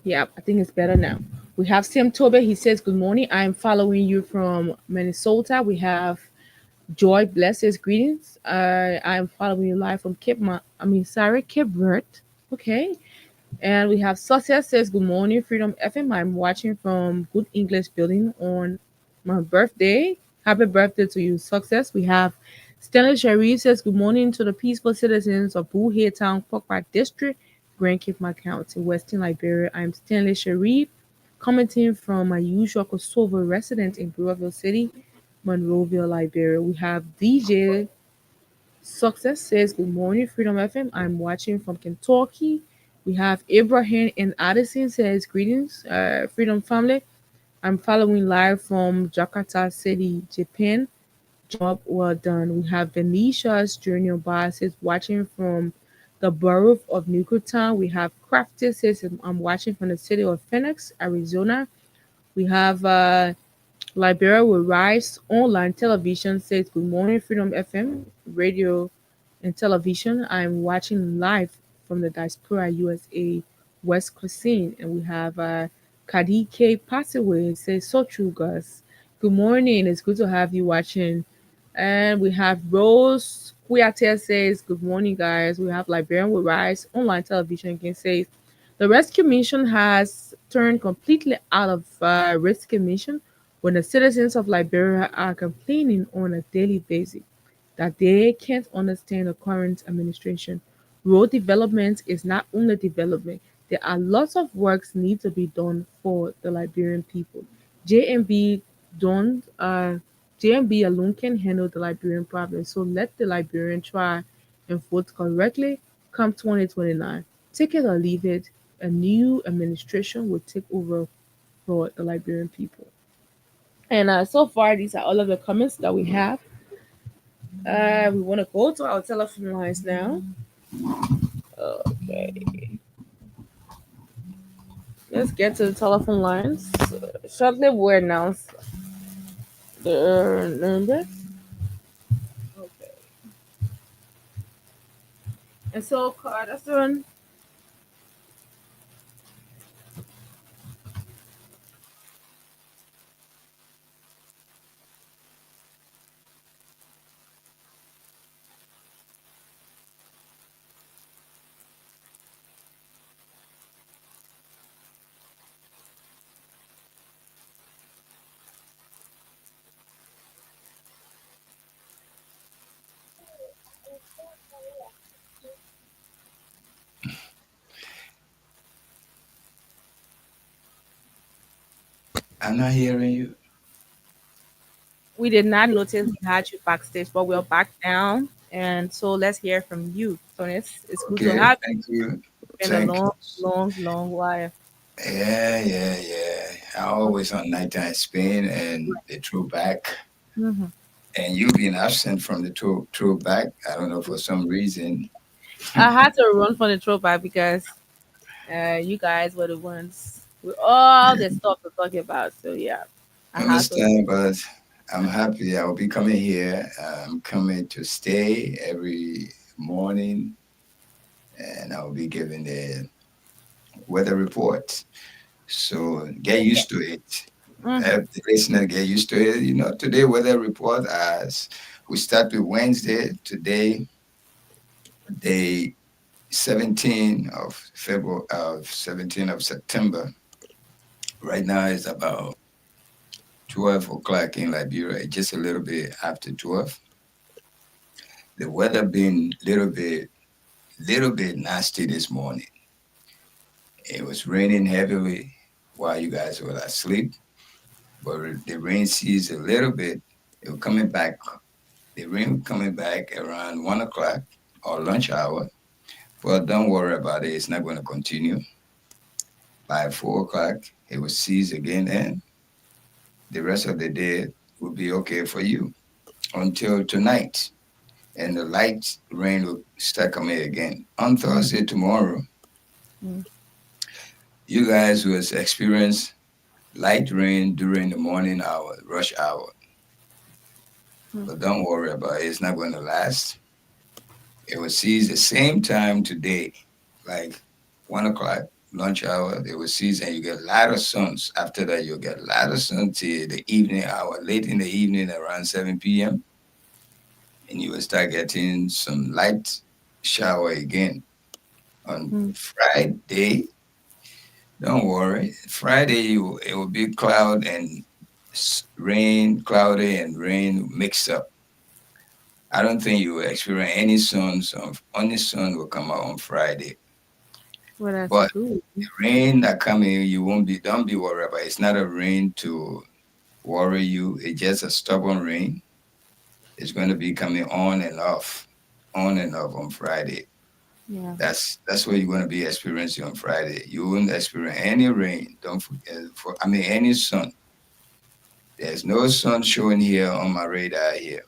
yeah, I think it's better now. We have Sam Tobe. He says, "Good morning. I am following you from Minnesota." We have Joy blesses greetings. I am following you live from Cape Verde. Okay. And we have Success says, "Good morning, Freedom FM. I'm watching from Good English Building on my birthday. Happy birthday to you, Success." We have Stanley Sharif says, "Good morning to the peaceful citizens of Buhe Town, Pokpa District, Grand Cape County, Western Liberia. I'm Stanley Sharif, commenting from my usual Kosovo resident in Brewerville City, Monrovia, Liberia." We have DJ Success says, "Good morning, Freedom FM. I'm watching from Kentucky." We have Abraham and Addison says, "Greetings, Freedom family. I'm following live from Jakarta City, Japan. Job well done." We have Venetia's Junior Bar says, "Watching from the borough of Newtown." We have Crafty says, "I'm watching from the city of Phoenix, Arizona." We have Liberia Will Rise online television says, "Good morning, Freedom FM, radio and television. I'm watching live from the diaspora USA West Cuisine." And we have Kadike Passaway says, so true, Gus. Good morning. It's good to have you watching. And we have Rose Kuyate says, good morning, guys. We have Liberian with Rise online television again says, the rescue mission has turned completely out of rescue mission when the citizens of Liberia are complaining on a daily basis that they can't understand the current administration. Road development is not only development, there are lots of works need to be done for the Liberian people. JMB don't JMB alone can handle the Liberian problem. So let the Liberian try and vote correctly come 2029. Take it or leave it. A new administration will take over for the Liberian people. And so far, these are all of the comments that we have. We want to go to our telephone lines now. Okay, let's get to the telephone lines. Shortly, we'll announce the numbers. Okay, and so, that's the one. I'm not hearing you. We did not notice we had you backstage, but we're back down. And so let's hear from you. So it's good to Okay, have you. thank you. It's been a Thank long, long, long while. yeah. I always on nighttime spin and the throwback. Mm-hmm. And you being absent from the throwback, I don't know for some reason. I had to run from the throwback because you guys were the ones with all the stuff to talk about. So yeah, I had to. Understand, but I'm happy. I will be coming here. I'm coming to stay every morning, and I will be giving the weather report. So get used to it. Mm-hmm. The listener get used to it. You know, today weather report as we start with Wednesday. Today, day 17 of February of 17 of September. Right now it's about 12 o'clock in Liberia, just a little bit after 12. The weather been little bit nasty this morning. It was raining heavily while you guys were asleep, but the rain ceased a little bit. It was coming back. The rain coming back around 1 o'clock or lunch hour. But don't worry about it. It's not going to continue. By 4 o'clock, it will cease again, and the rest of the day will be okay for you until tonight. And the light rain will start coming again. On Thursday, tomorrow, you guys will experience light rain during the morning hour, rush hour. But don't worry about it. It's not going to last. It will cease the same time today, like 1 o'clock, lunch hour. They will cease, and you get a lot of suns. After that, you'll get a lot of sun till the evening hour, late in the evening, around 7 p.m. And you will start getting some light shower again. On Friday, don't worry. Friday, it will be cloud and rain, cloudy and rain mixed up. I don't think you will experience any sun. Only sun will come out on Friday. Well, that's But good. the rain that coming, you won't be. Don't be worried about. It's not a rain to worry you. It's just a stubborn rain. It's going to be coming on and off on Friday. Yeah. That's what you're going to be experiencing on Friday. You won't experience any rain. Don't forget. I mean, any sun. There's no sun showing here on my radar here.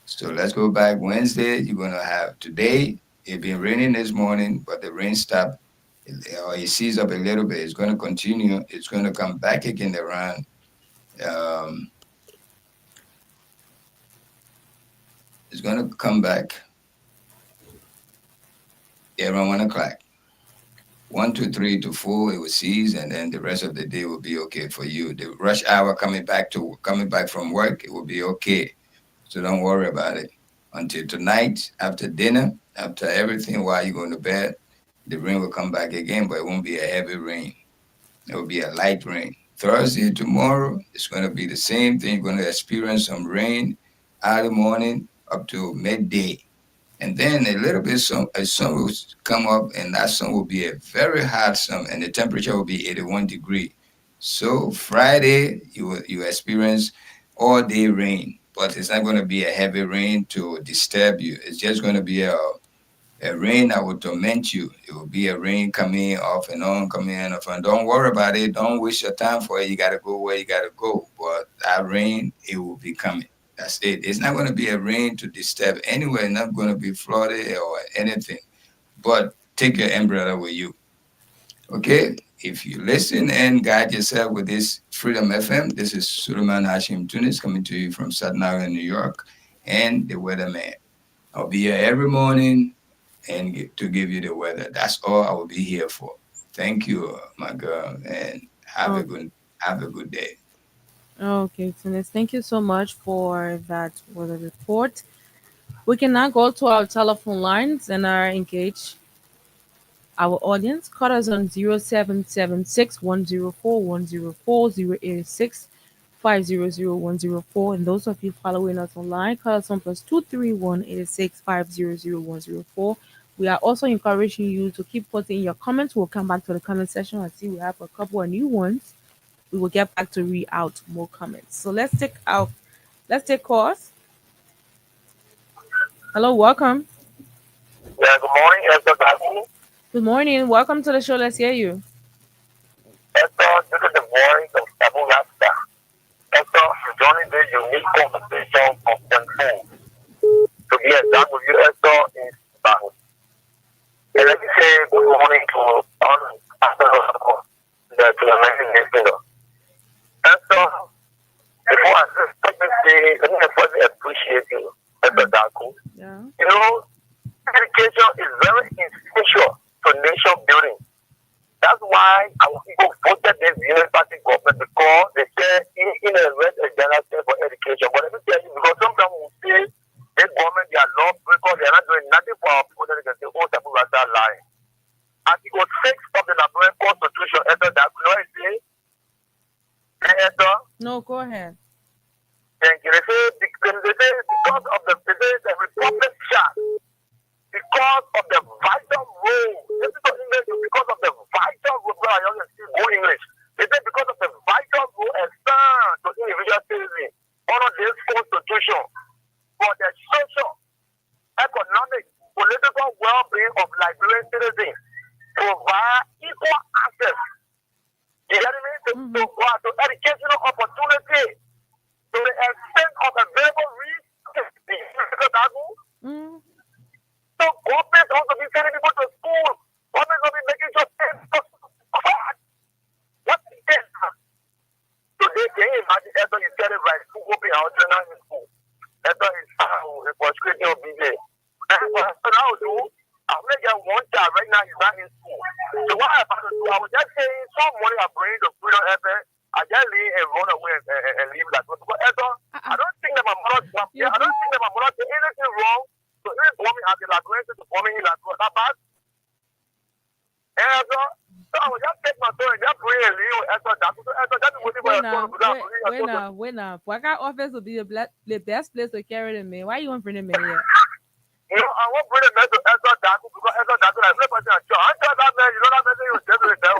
So let's go back Wednesday. You're gonna have today. It been raining this morning, but the rain stopped. It sees up a little bit. It's gonna continue. It's gonna come back again around. Um, it's gonna come back around 1 o'clock. 1 to 3 to 4 it will cease, and then the rest of the day will be okay for you. The rush hour coming back from work, it will be okay. So don't worry about it. Until tonight, after dinner, after everything, while you're going to bed, the rain will come back again, but it won't be a heavy rain. It will be a light rain. Thursday, tomorrow, it's going to be the same thing. You're going to experience some rain early morning up to midday. And then a little bit a sun will come up, and that sun will be a very hot sun, and the temperature will be 81 degree. So Friday, you experience all day rain, but it's not going to be a heavy rain to disturb you. It's just going to be a rain that will torment you. It will be a rain coming off and on, coming in off. And don't worry about it. Don't waste your time for it. You got to go where you got to go. But that rain, it will be coming. That's it. It's not going to be a rain to disturb anywhere. Not going to be flooded or anything. But take your umbrella with you. Okay? If you listen and guide yourself with this Freedom FM, this is Suleiman Hashim Tunis coming to you from Staten Island, New York, and the weatherman. I'll be here every morning and to give you the weather. That's all I will be here for. Thank you, my girl, and have a good day. Okay, Tunis, thank you so much for that weather report. We can now go to our telephone lines and engage our audience. Call us on 0776-104-104, and those of you following us online, call us on +231-86500104. We are also encouraging you to keep putting your comments. We'll come back to the comment section and see we have a couple of new ones. We will get back to read out more comments. So let's take calls. Hello, welcome. Yeah, good morning, everybody. Good morning. Welcome to the show. Let's hear you. This is the voice of Sabu Rasta. Joining the unique conversation of control. To be exact with you, is Sabu. And let me say good morning to all the amazing listener. Before I let me first appreciate you, Daku. Yeah. You know, education is very essential to nation building. That's why our people voted this university government, because they say in a red agenda for education. But let me tell you, because sometimes we say this government, they are law breakers, they are not doing nothing for our people, they can say, oh, some people are lying. Article 6 of the Nigerian Constitution, that you know, No, go ahead. Thank you. They say because of the republic shall, because of the vital role. This is not English, because of the vital role. Well, I don't speak more English. They say because of the vital role assigned to individual citizens under this constitution for the social, economic, political well-being of Liberian citizens, provide equal access. You get me? To educational opportunity, to the extent of available resources. So government also be sending people to school. Government will be making sure what is this? Today, can you imagine Esther is getting right? School open our children in school. Esther is for creating a BJ. And what I will do, I'll make one child right now is not in school. So what I'm about to do, I was just saying some money I bring to Freedom FM. I just leave and run away and leave that. But Esther, I don't think that my mother did anything wrong. So if bombing as a going to bombing in that bad. And so I will just take my son and just bring a little Esther. Wait now. Waka office will be the best place to carry them in. Why you want to bring them in here? You know, I won't bring them to Esther Daku because Esther Daku is every person at church. I tell that man, you know that man you was just with them.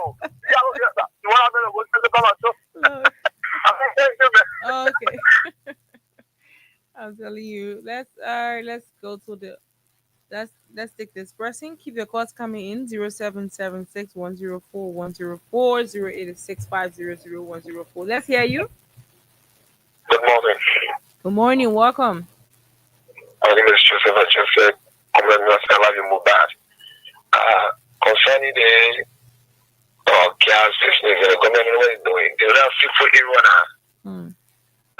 You want that man to go to the show? Okay. I'm telling you. Let's go to the let's take this person. Keep your calls coming in 0776-104-104, 086-500-104. Let's hear you. Good morning. Good morning, welcome. My name is Joseph. I just said, I love you, Mubad. Concerning the gas business, the government is doing, they will have people everyone.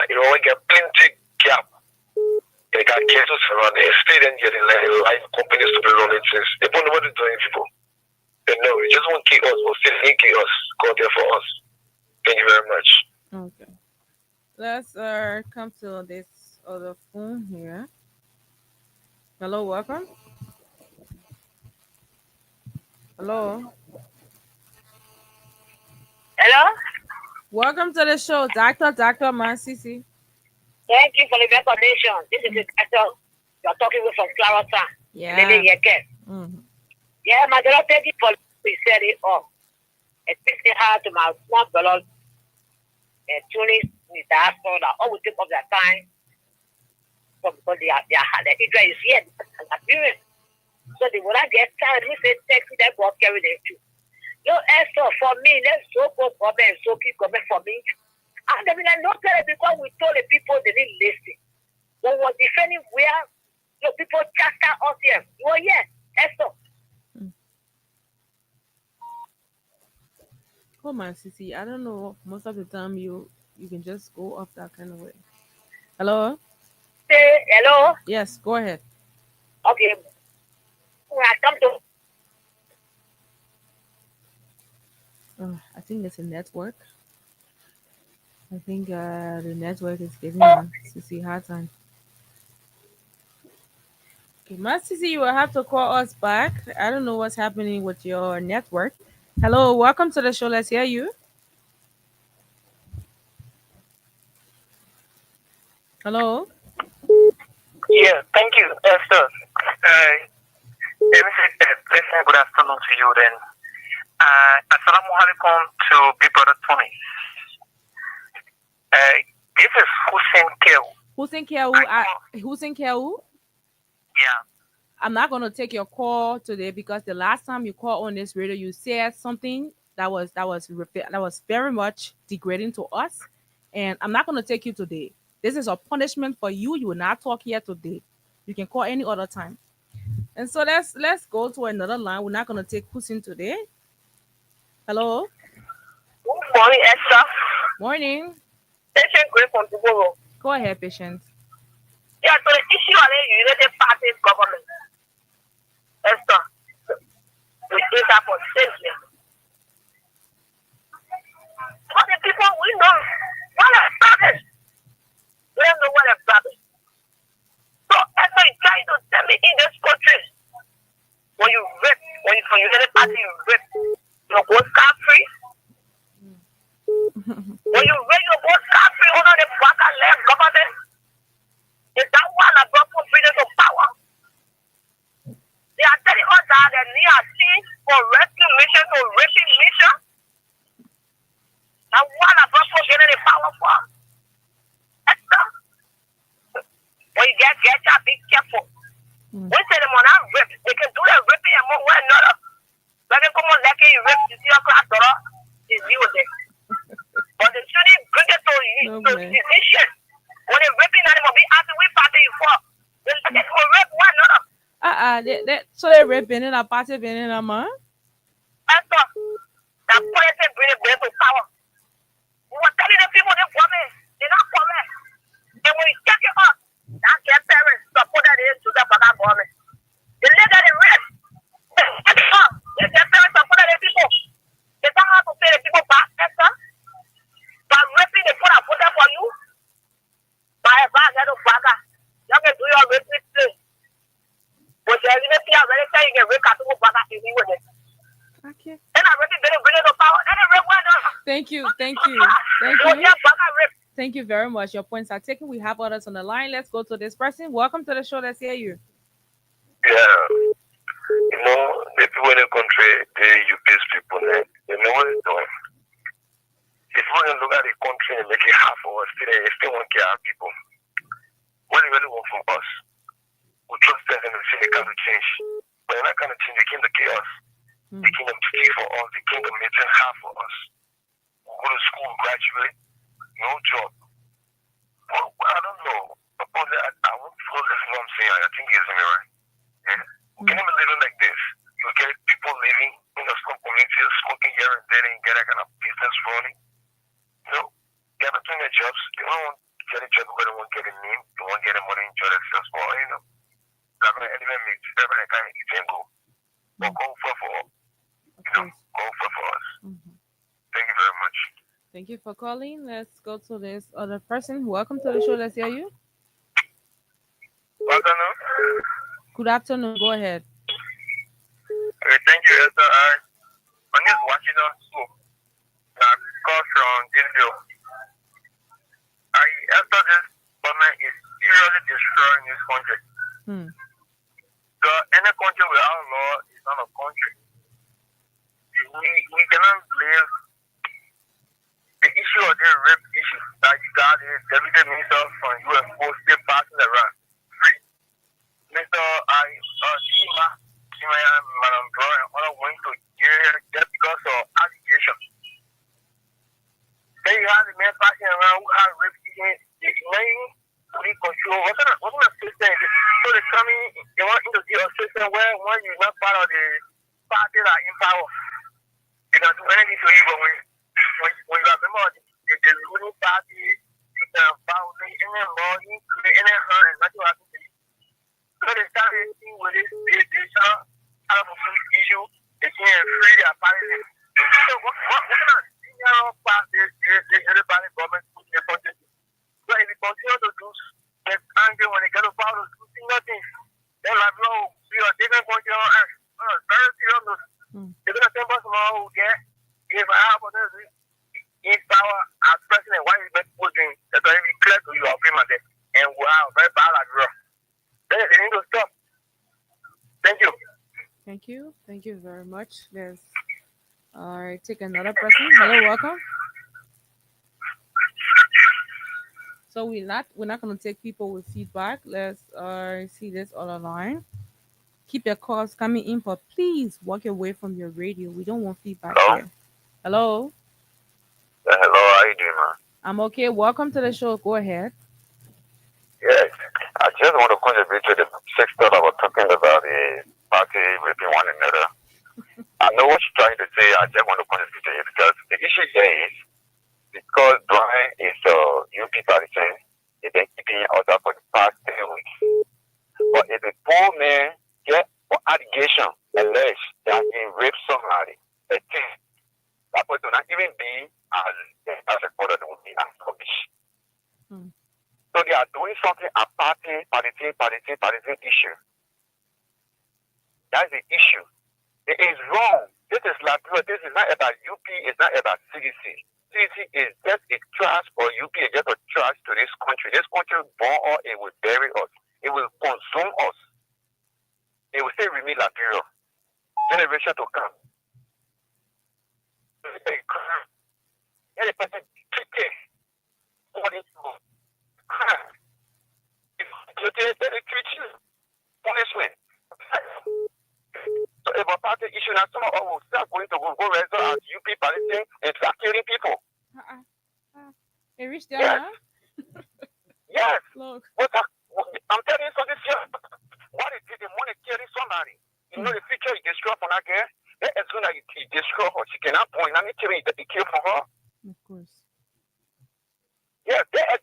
You know, we get plenty gap. They got cases around the state and getting like companies to be running things. They don't know what they're doing, people. They know we just want chaos, but still in chaos. God there for us. Thank you very much. Okay. Let's come to this other phone here. Hello, welcome. Hello. Hello? Welcome to the show, Dr. Masisi. Thank you for the information. This is the doctor. You're talking with from Clarissa. Yeah. Mm-hmm. Yeah, my daughter, thank you for said it all. Especially how to my small dollar and tuning with the hospital that always take up their time because the interest is here and appearance. So they will not get tired. We say, text that God carry them too. No answer for me. Let's so go for me and so keep coming for me. And I mean, I know that because we told the people they didn't listen. When we were defending where the people chaster us here. Well, yes, answer. Come on, Sissy. I don't know. Most of the time, you can just go off that kind of way. Hello. Say hello. Yes, go ahead. Okay. When I come to. I think it's a network. I think the network is giving Sissy a hard time. Okay, my Sissy, you will have to call us back. I don't know what's happening with your network. Hello, welcome to the show. Let's hear you. Hello. Yeah, thank you, Esther. Let me say good afternoon to you then. Assalamu alaikum to Big Brother Tony. This is Hussein Keu. Hussein Keu? Yeah. I'm not going to take your call today because the last time you called on this radio, you said something that was very much degrading to us, and I'm not going to take you today. This is a punishment for you. You will not talk here today. You can call any other time. And so let's go to another line. We're not going to take Hussein today. Hello. Good morning, Esther. Morning. Patient Grace from tomorrow. Go ahead, patient. Yeah, so the issue on the United Party's government, Esther, we did that for centuries. But the people we know, what are started? We don't know what are started. So Esther is trying to tell me in this country, when you rape, when you United Party, you rape, you go scot-free. When you rape, you go scot-free under the Baka-led government. Is that one that brought freedom to power? They are telling us that they need a team for rescue mission to raping mission. And one that brought getting the power for. Esther, when you get your be careful. We say them on that rape, they can do the raping and one another. When they come on like you rape, you see your class daughter, is you there. But they shouldn't bring it to decision. When they're raping animal, be asking we party you for. They will rape one another. So they raping in a party, being in a man? Esther, that politics bring to power. We were telling the people they coming, they're not coming. And when you check it up, that's their parents support that into the Baka government. They let that in rest. Check it up. If their parents support that people, they don't have to pay the people back, Esther. By raping, they put that for you. By a bag, I don't bag. You can do your raping thing. But you're going to see how many times you can rape at the Baka TV with it. Okay. Then I reckon they bring it to power. Then they rape one another. Thank you. Thank you very much. Your points are taken. We have others on the line. Let's go to this person. Welcome to the show. Let's hear you. Yeah. You know, the people in the country, you peace people, they know what they're doing. If you want to look at the country and make it hard for us, they still want to care people. What they really want from us, we trust them and we see they kind of change. But they're not going to change. They came to chaos. They came to steal for us. They came to make things hard for us. We go to school, graduate, no job. Well, I don't know. I won't follow this what I'm saying. I think it's me right. Yeah. We can't even live like this. You get people living in the small communities, smoking here and there and get that kind of business running. You know, they have doing their jobs. They don't want to get a job because they won't get a name. They won't get the money enjoy themselves. Well, you know, they're going to elevate me. Everybody kind of eat and go. But go for all. course. go for us. Mhm. Thank you very much. Thank you for calling. Let's go to this other person. Welcome to the show. Let's hear you. Good afternoon. Good afternoon. Go ahead. Okay, thank you, Esther. My name is Washington School. I call from Gilville. Esther, this government is seriously destroying this country. Hmm. So any country without law is not a country. We cannot live the issue of the rape issue that you got is deputy minister from US Post still passing around free. Mr. Chima, Madam Brown, and other went to jail just because of allegations. Then you have the man passing around who has rape issues. The main police control. What kind of system is it? So they want into a system where when you're not part of the party that are in power, they can do anything to you, but when you are a member of the ruling party, you can violate any law, you create any harm, and nothing will happen to you. So they started seeing with this, they have a issue, they can't free their party. So what kind of senior part everybody government put in the country? So if you continue to do get angry when they get to power, to do nothing, they're like, no, we are different country on earth. Very serious note. They're going to tell us tomorrow, yeah, if I have another in power as president, why is that putting that will be clear to you of him and that? And wow, very bad at girl. Then they need to stop. Thank you. Thank you. Thank you very much. Let's all right, take another person. Hello, welcome. So we're not gonna take people with feedback. Let's see this on the line. Keep your calls coming in, but please walk away from your radio. We don't want feedback Hello? here. Hello. Hello, how you doing, man? I'm okay. Welcome to the show. Go ahead. Yes. I just want to contribute to the sex that I was talking about the party raping one another. I know what you're trying to say. I just want to contribute to it because the issue here is because Brian is UP partisan, he's been keeping us up for the past 10 weeks. But if a poor man get an allegation alleged that he raped somebody, a thing, that person not even be as recorded would be as published. So they are doing something a party issue. That's the issue. It is wrong. This is Liberia. This is not about UP. It's not about CDC. CDC is just a trash, or UP is just a trash to this country. This country born us, it will bury us. It will consume us. It will still remain Liberia. Generation to come. Any person treated according to crime. If you treat you, punishment. So if a party issue now, some of us will start going to go register as UP partisan and start killing people. It reached there now? Yes. Look. I'm telling you something here. What is it? The money killing somebody. You know the future is destroyed for that girl? Then as soon as you destroy her, she cannot point. I need to be kill for her. Of course. Yeah, that is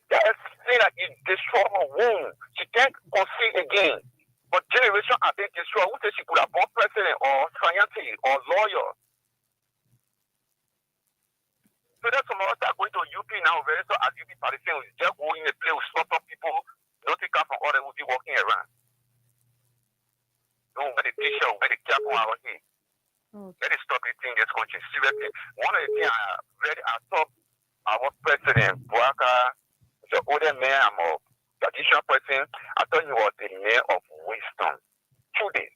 saying that it destroy her womb. She can't conceive again. But generation have been destroyed. Who says she could have been president or scientist or lawyer? So that's some of us that are going to UP now, very so as UP partisan will just go in a place with stop people, don't take out from others who be walking around. Don't wear the t-shirt, wear the cap on our head. Let us stop eating this country. Seriously. One of the things I saw our president, Boaka, the older man, I'm a traditional person. I thought he was a man of wisdom. Truly.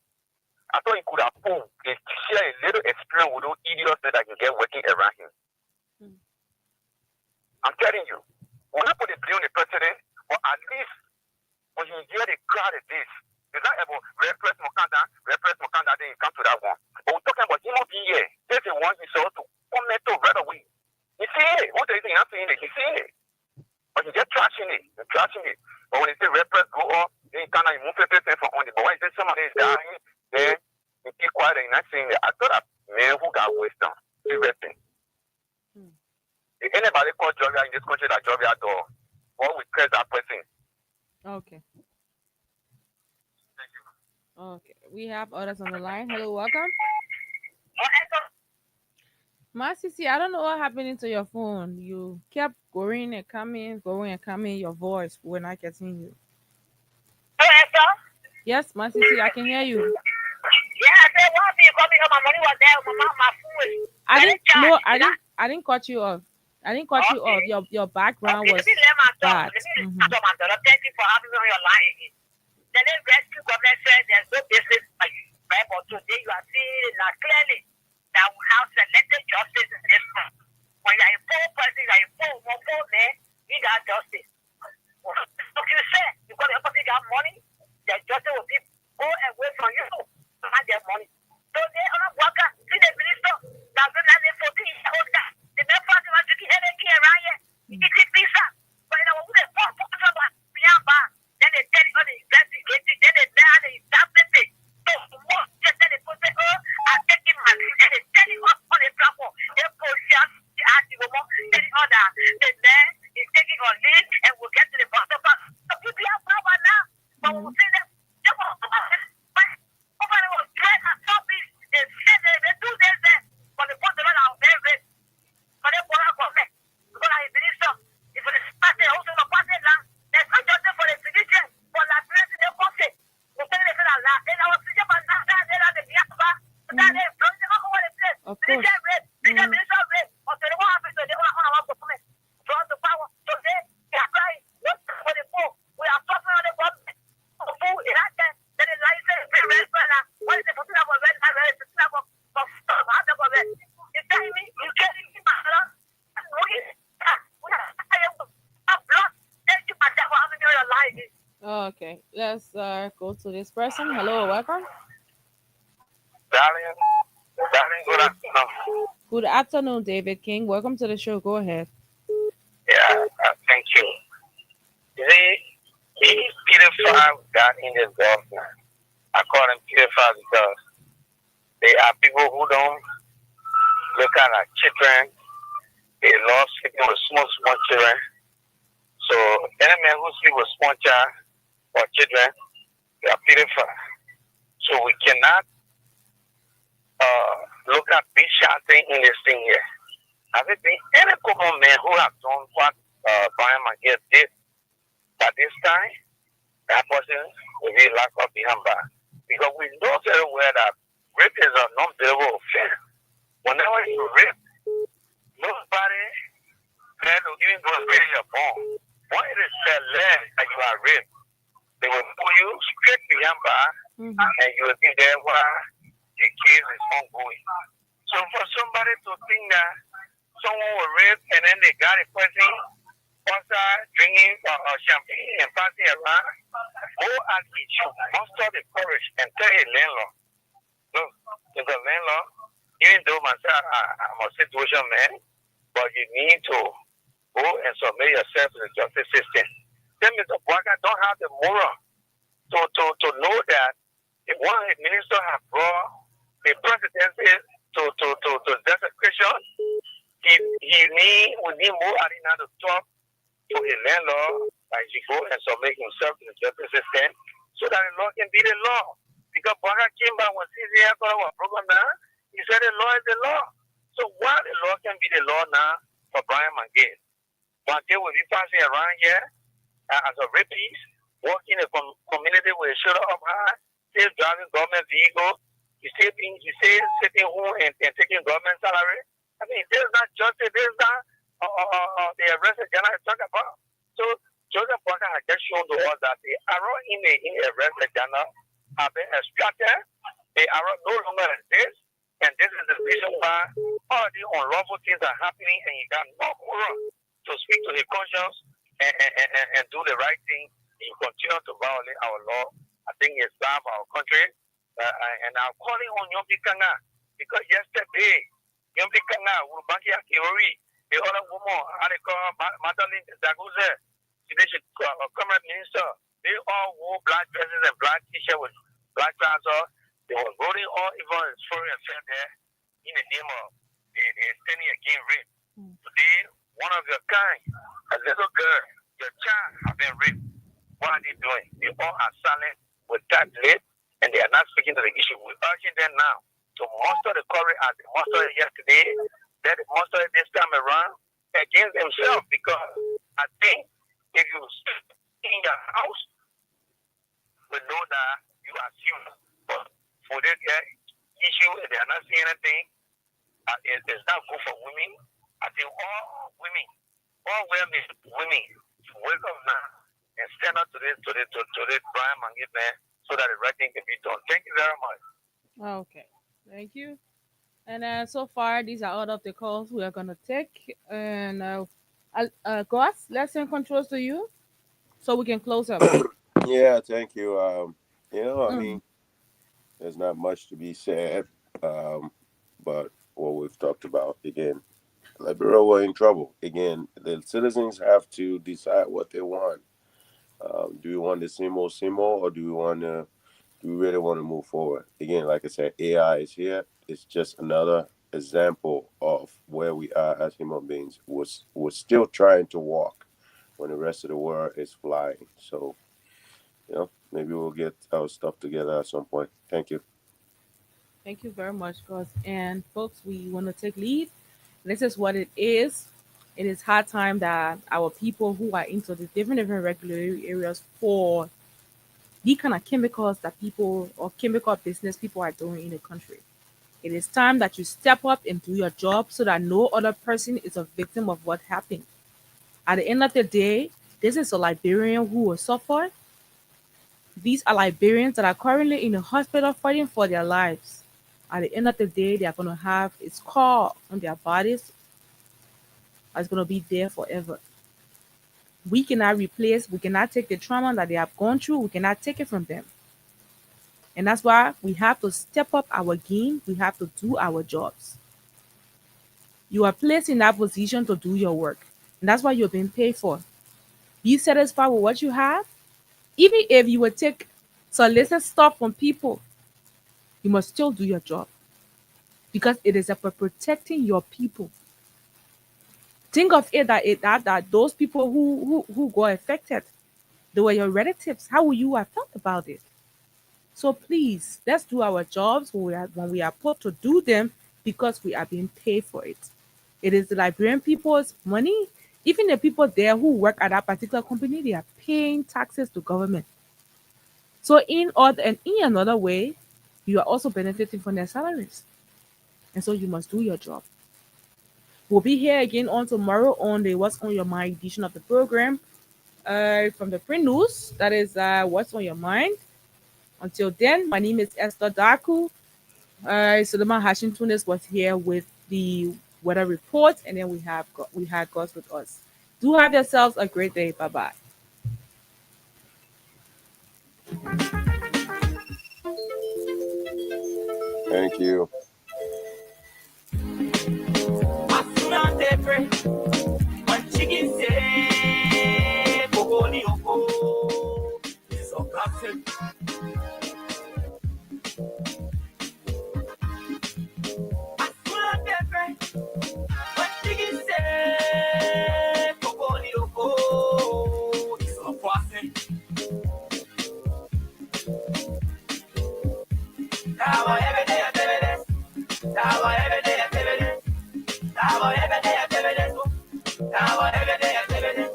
I thought he could have share a little experience with those idiots that I can get working around him. I'm telling you, when I put the blame on the president, or at least when you hear the crowd of this, it's not about repress Mokanda, then you come to that one. But we're talking about human being here. This is one he saw to comment to right away. You see it. What do you think? You're not seeing it. You see it. But you get trashing it. You're trashing it. But when you say repress go up, then you kind of move it from on it. But when you say somebody is dying, then you keep quiet and you're not saying it. I thought that man who got wisdom. Seriously. If anybody call Georgia in this country that Georgia door, what we curse that person. Okay. Okay. We have others on the line. Hello, welcome. Masisi, I don't know what happened to your phone. You kept going and coming. Your voice, we're not getting you. So, Esther, Yes, Masisi, I can hear you. yeah, I said, one thing you called me, my money was there, my phone was I very didn't no, charged. I didn't I didn't cut you off. I didn't cut you Okay. off. Your background Okay, let was me let my talk. bad. Let me let my Mm-hmm. talk, my daughter. Thank you for having me on your line again. The name rescue government said there's no basis for you, right? But today you are seeing it now clearly that we have selected justice in this room. When you're a poor person, you're a poor man, you got justice. Look, you say, because the person got money, the justice will be go away from you to have their money. So they are not worker, see the minister, that's been like a 14-year-old guy. The next person was to get energy around here. He did pizza. But you know, when they fall, then they tell you all the investigating, then they tell the interpreting. So most just then they put say, oh, I'm taking my and they tell you up on the platform. They push out the argument, tell you all that. And then he's taking on lead and we'll get to the bottom. So people have power now. But we'll see them. They will was great at topics. They said they do this there. But the bottom line are very great. But they want to go back. Because I believe so. If the party also the party now, there's no justice for the physician, for the president, the party. We say they feel like and I was thinking about that, they are the Biafra, but that they don't know what it is. Of course. Physician rape, minister rape, or to the one happens to the one on our government. From the power. So they are crying, look for the poor. We are suffering on the government. The fool is out there. Then the license is very well. What is the person that was red? I read the thing about the government. You telling me, you telling me, my son? Oh, okay. Let's go to this person. Hello, welcome. Darling, good afternoon. Good afternoon, David King. Welcome to the show. Go ahead. Yeah, thank you. He beautified God in this government. I call him beautified because they are people who don't look at our children. They love sleeping with small children. So any man who sleep with small child or children, they are beautified. So we cannot look at big shot thing in this thing here. Have it been any common man who have done what Brian McGill did at this time, that person will be locked up behind bars. Because we know very well that rape is a non-billable offense. Whenever you rape, nobody can even go pay your bond. When it is alleged that you are raped, they will pull you straight behind bars, and you will be there while the case is ongoing. So for somebody to think that someone will rape and then they got a person outside drinking champagne and passing around, go and eat you. Muster the courage and tell a landlord, look, to the landlord, even though myself I'm a situation man, but you need to go and submit yourself to the justice system. Then Mr. Walker don't have the moral to know that if one minister has brought the presidency to desecration, we need more arena to talk to a landlord like he go and submit himself to the justice system so that the law can be the law. Because Walker came back when CCR was broken down, he said the law is the law. So why the law can be the law now for Brian McGill? McGill will be passing around here as a rapist, working in a community with a shoulder up high, still driving government vehicles, he still sitting home and taking government salary. I mean, this is not justice, this is not the arrested general talk about. So Joseph Parker has just shown to us that the arrow in the arrested general have been extracted, the arrow no longer exists, and this is the reason why all the unlawful things are happening and he got no moral to speak to his conscience and do the right thing. He continue to violate our law. I think it's bad for our country. And I'm calling on Yombi Kanga because yesterday, Yombi Kanga, Ubankia Kiori, the other woman, how they call Madeline Daguze, the comrade minister, they all wore black dresses and black t-shirts with black trousers. They were voting all even in foreign affairs there in the name of the standing against rape. Today, one of your kind, a little girl, your child have been raped. What are they doing? They all are silent with that lip and they are not speaking to the issue. We're urging them now to muster the courage as they mustered yesterday that demonstrate this time around against himself, because I think if you in your house, we know that you are human. But for this issue, they are not seeing anything. It's not good for women. I think all women should wake up now and stand up to this crime and get there so that the right thing can be done. Thank you very much. Okay, thank you. And so far, these are all of the calls we are gonna take. And Gus, let's send controls to you so we can close up. Yeah, thank you. I Mm. mean, there's not much to be said, but what we've talked about again, Liberia were in trouble. Again, the citizens have to decide what they want. Do we want the same old, or do we really want to move forward? Again, like I said, AI is here. It's just another example of where we are as human beings. We're still trying to walk when the rest of the world is flying. So, maybe we'll get our stuff together at some point. Thank you. Thank you very much, Gus. And folks, we want to take leave. This is what it is. It is high time that our people who are into the different regulatory areas for the kind of chemicals that people or chemical business people are doing in the country. It is time that you step up and do your job so that no other person is a victim of what happened. At the end of the day, this is a Liberian who will suffer. These are Liberians that are currently in the hospital fighting for their lives. At the end of the day, they are going to have a scar on their bodies that's going to be there forever. We cannot take the trauma that they have gone through, we cannot take it from them. And that's why we have to step up our game, we have to do our jobs. You are placed in that position to do your work, and that's what you're being paid for. Be satisfied with what you have. Even if you would take solicit stuff from people, you must still do your job because it is about protecting your people. Think of it that those people who got affected, they were your relatives. How would you have felt about it? So please, let's do our jobs when we are put to do them because we are being paid for it. It is the Liberian people's money. Even the people there who work at that particular company, they are paying taxes to government. So in another way, you are also benefiting from their salaries. And so you must do your job. We'll be here again on tomorrow on the What's on Your Mind edition of the program. From the print news, that is What's on Your Mind. Until then, my name is Esther Daku. Suleiman Hashim Tunis was here with the weather report, and then we had Gus with us. Do have yourselves a great day. Bye bye. Thank you. As soon as they pray, when chicken say, "Bogo ni oko," it's a classic. As soon as they pray, when chicken say, "Bogo ni oko," it's a classic. Now every day I tell you this. Now every day I tell you this. Now every day I tell you this. Now every day I tell you this.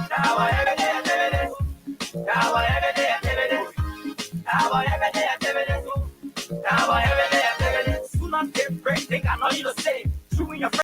Now every day I tell you this. Now every day I tell you this. Now every day I tell you this. Now every day I tell you this. Soon as they break, they cannot you to say.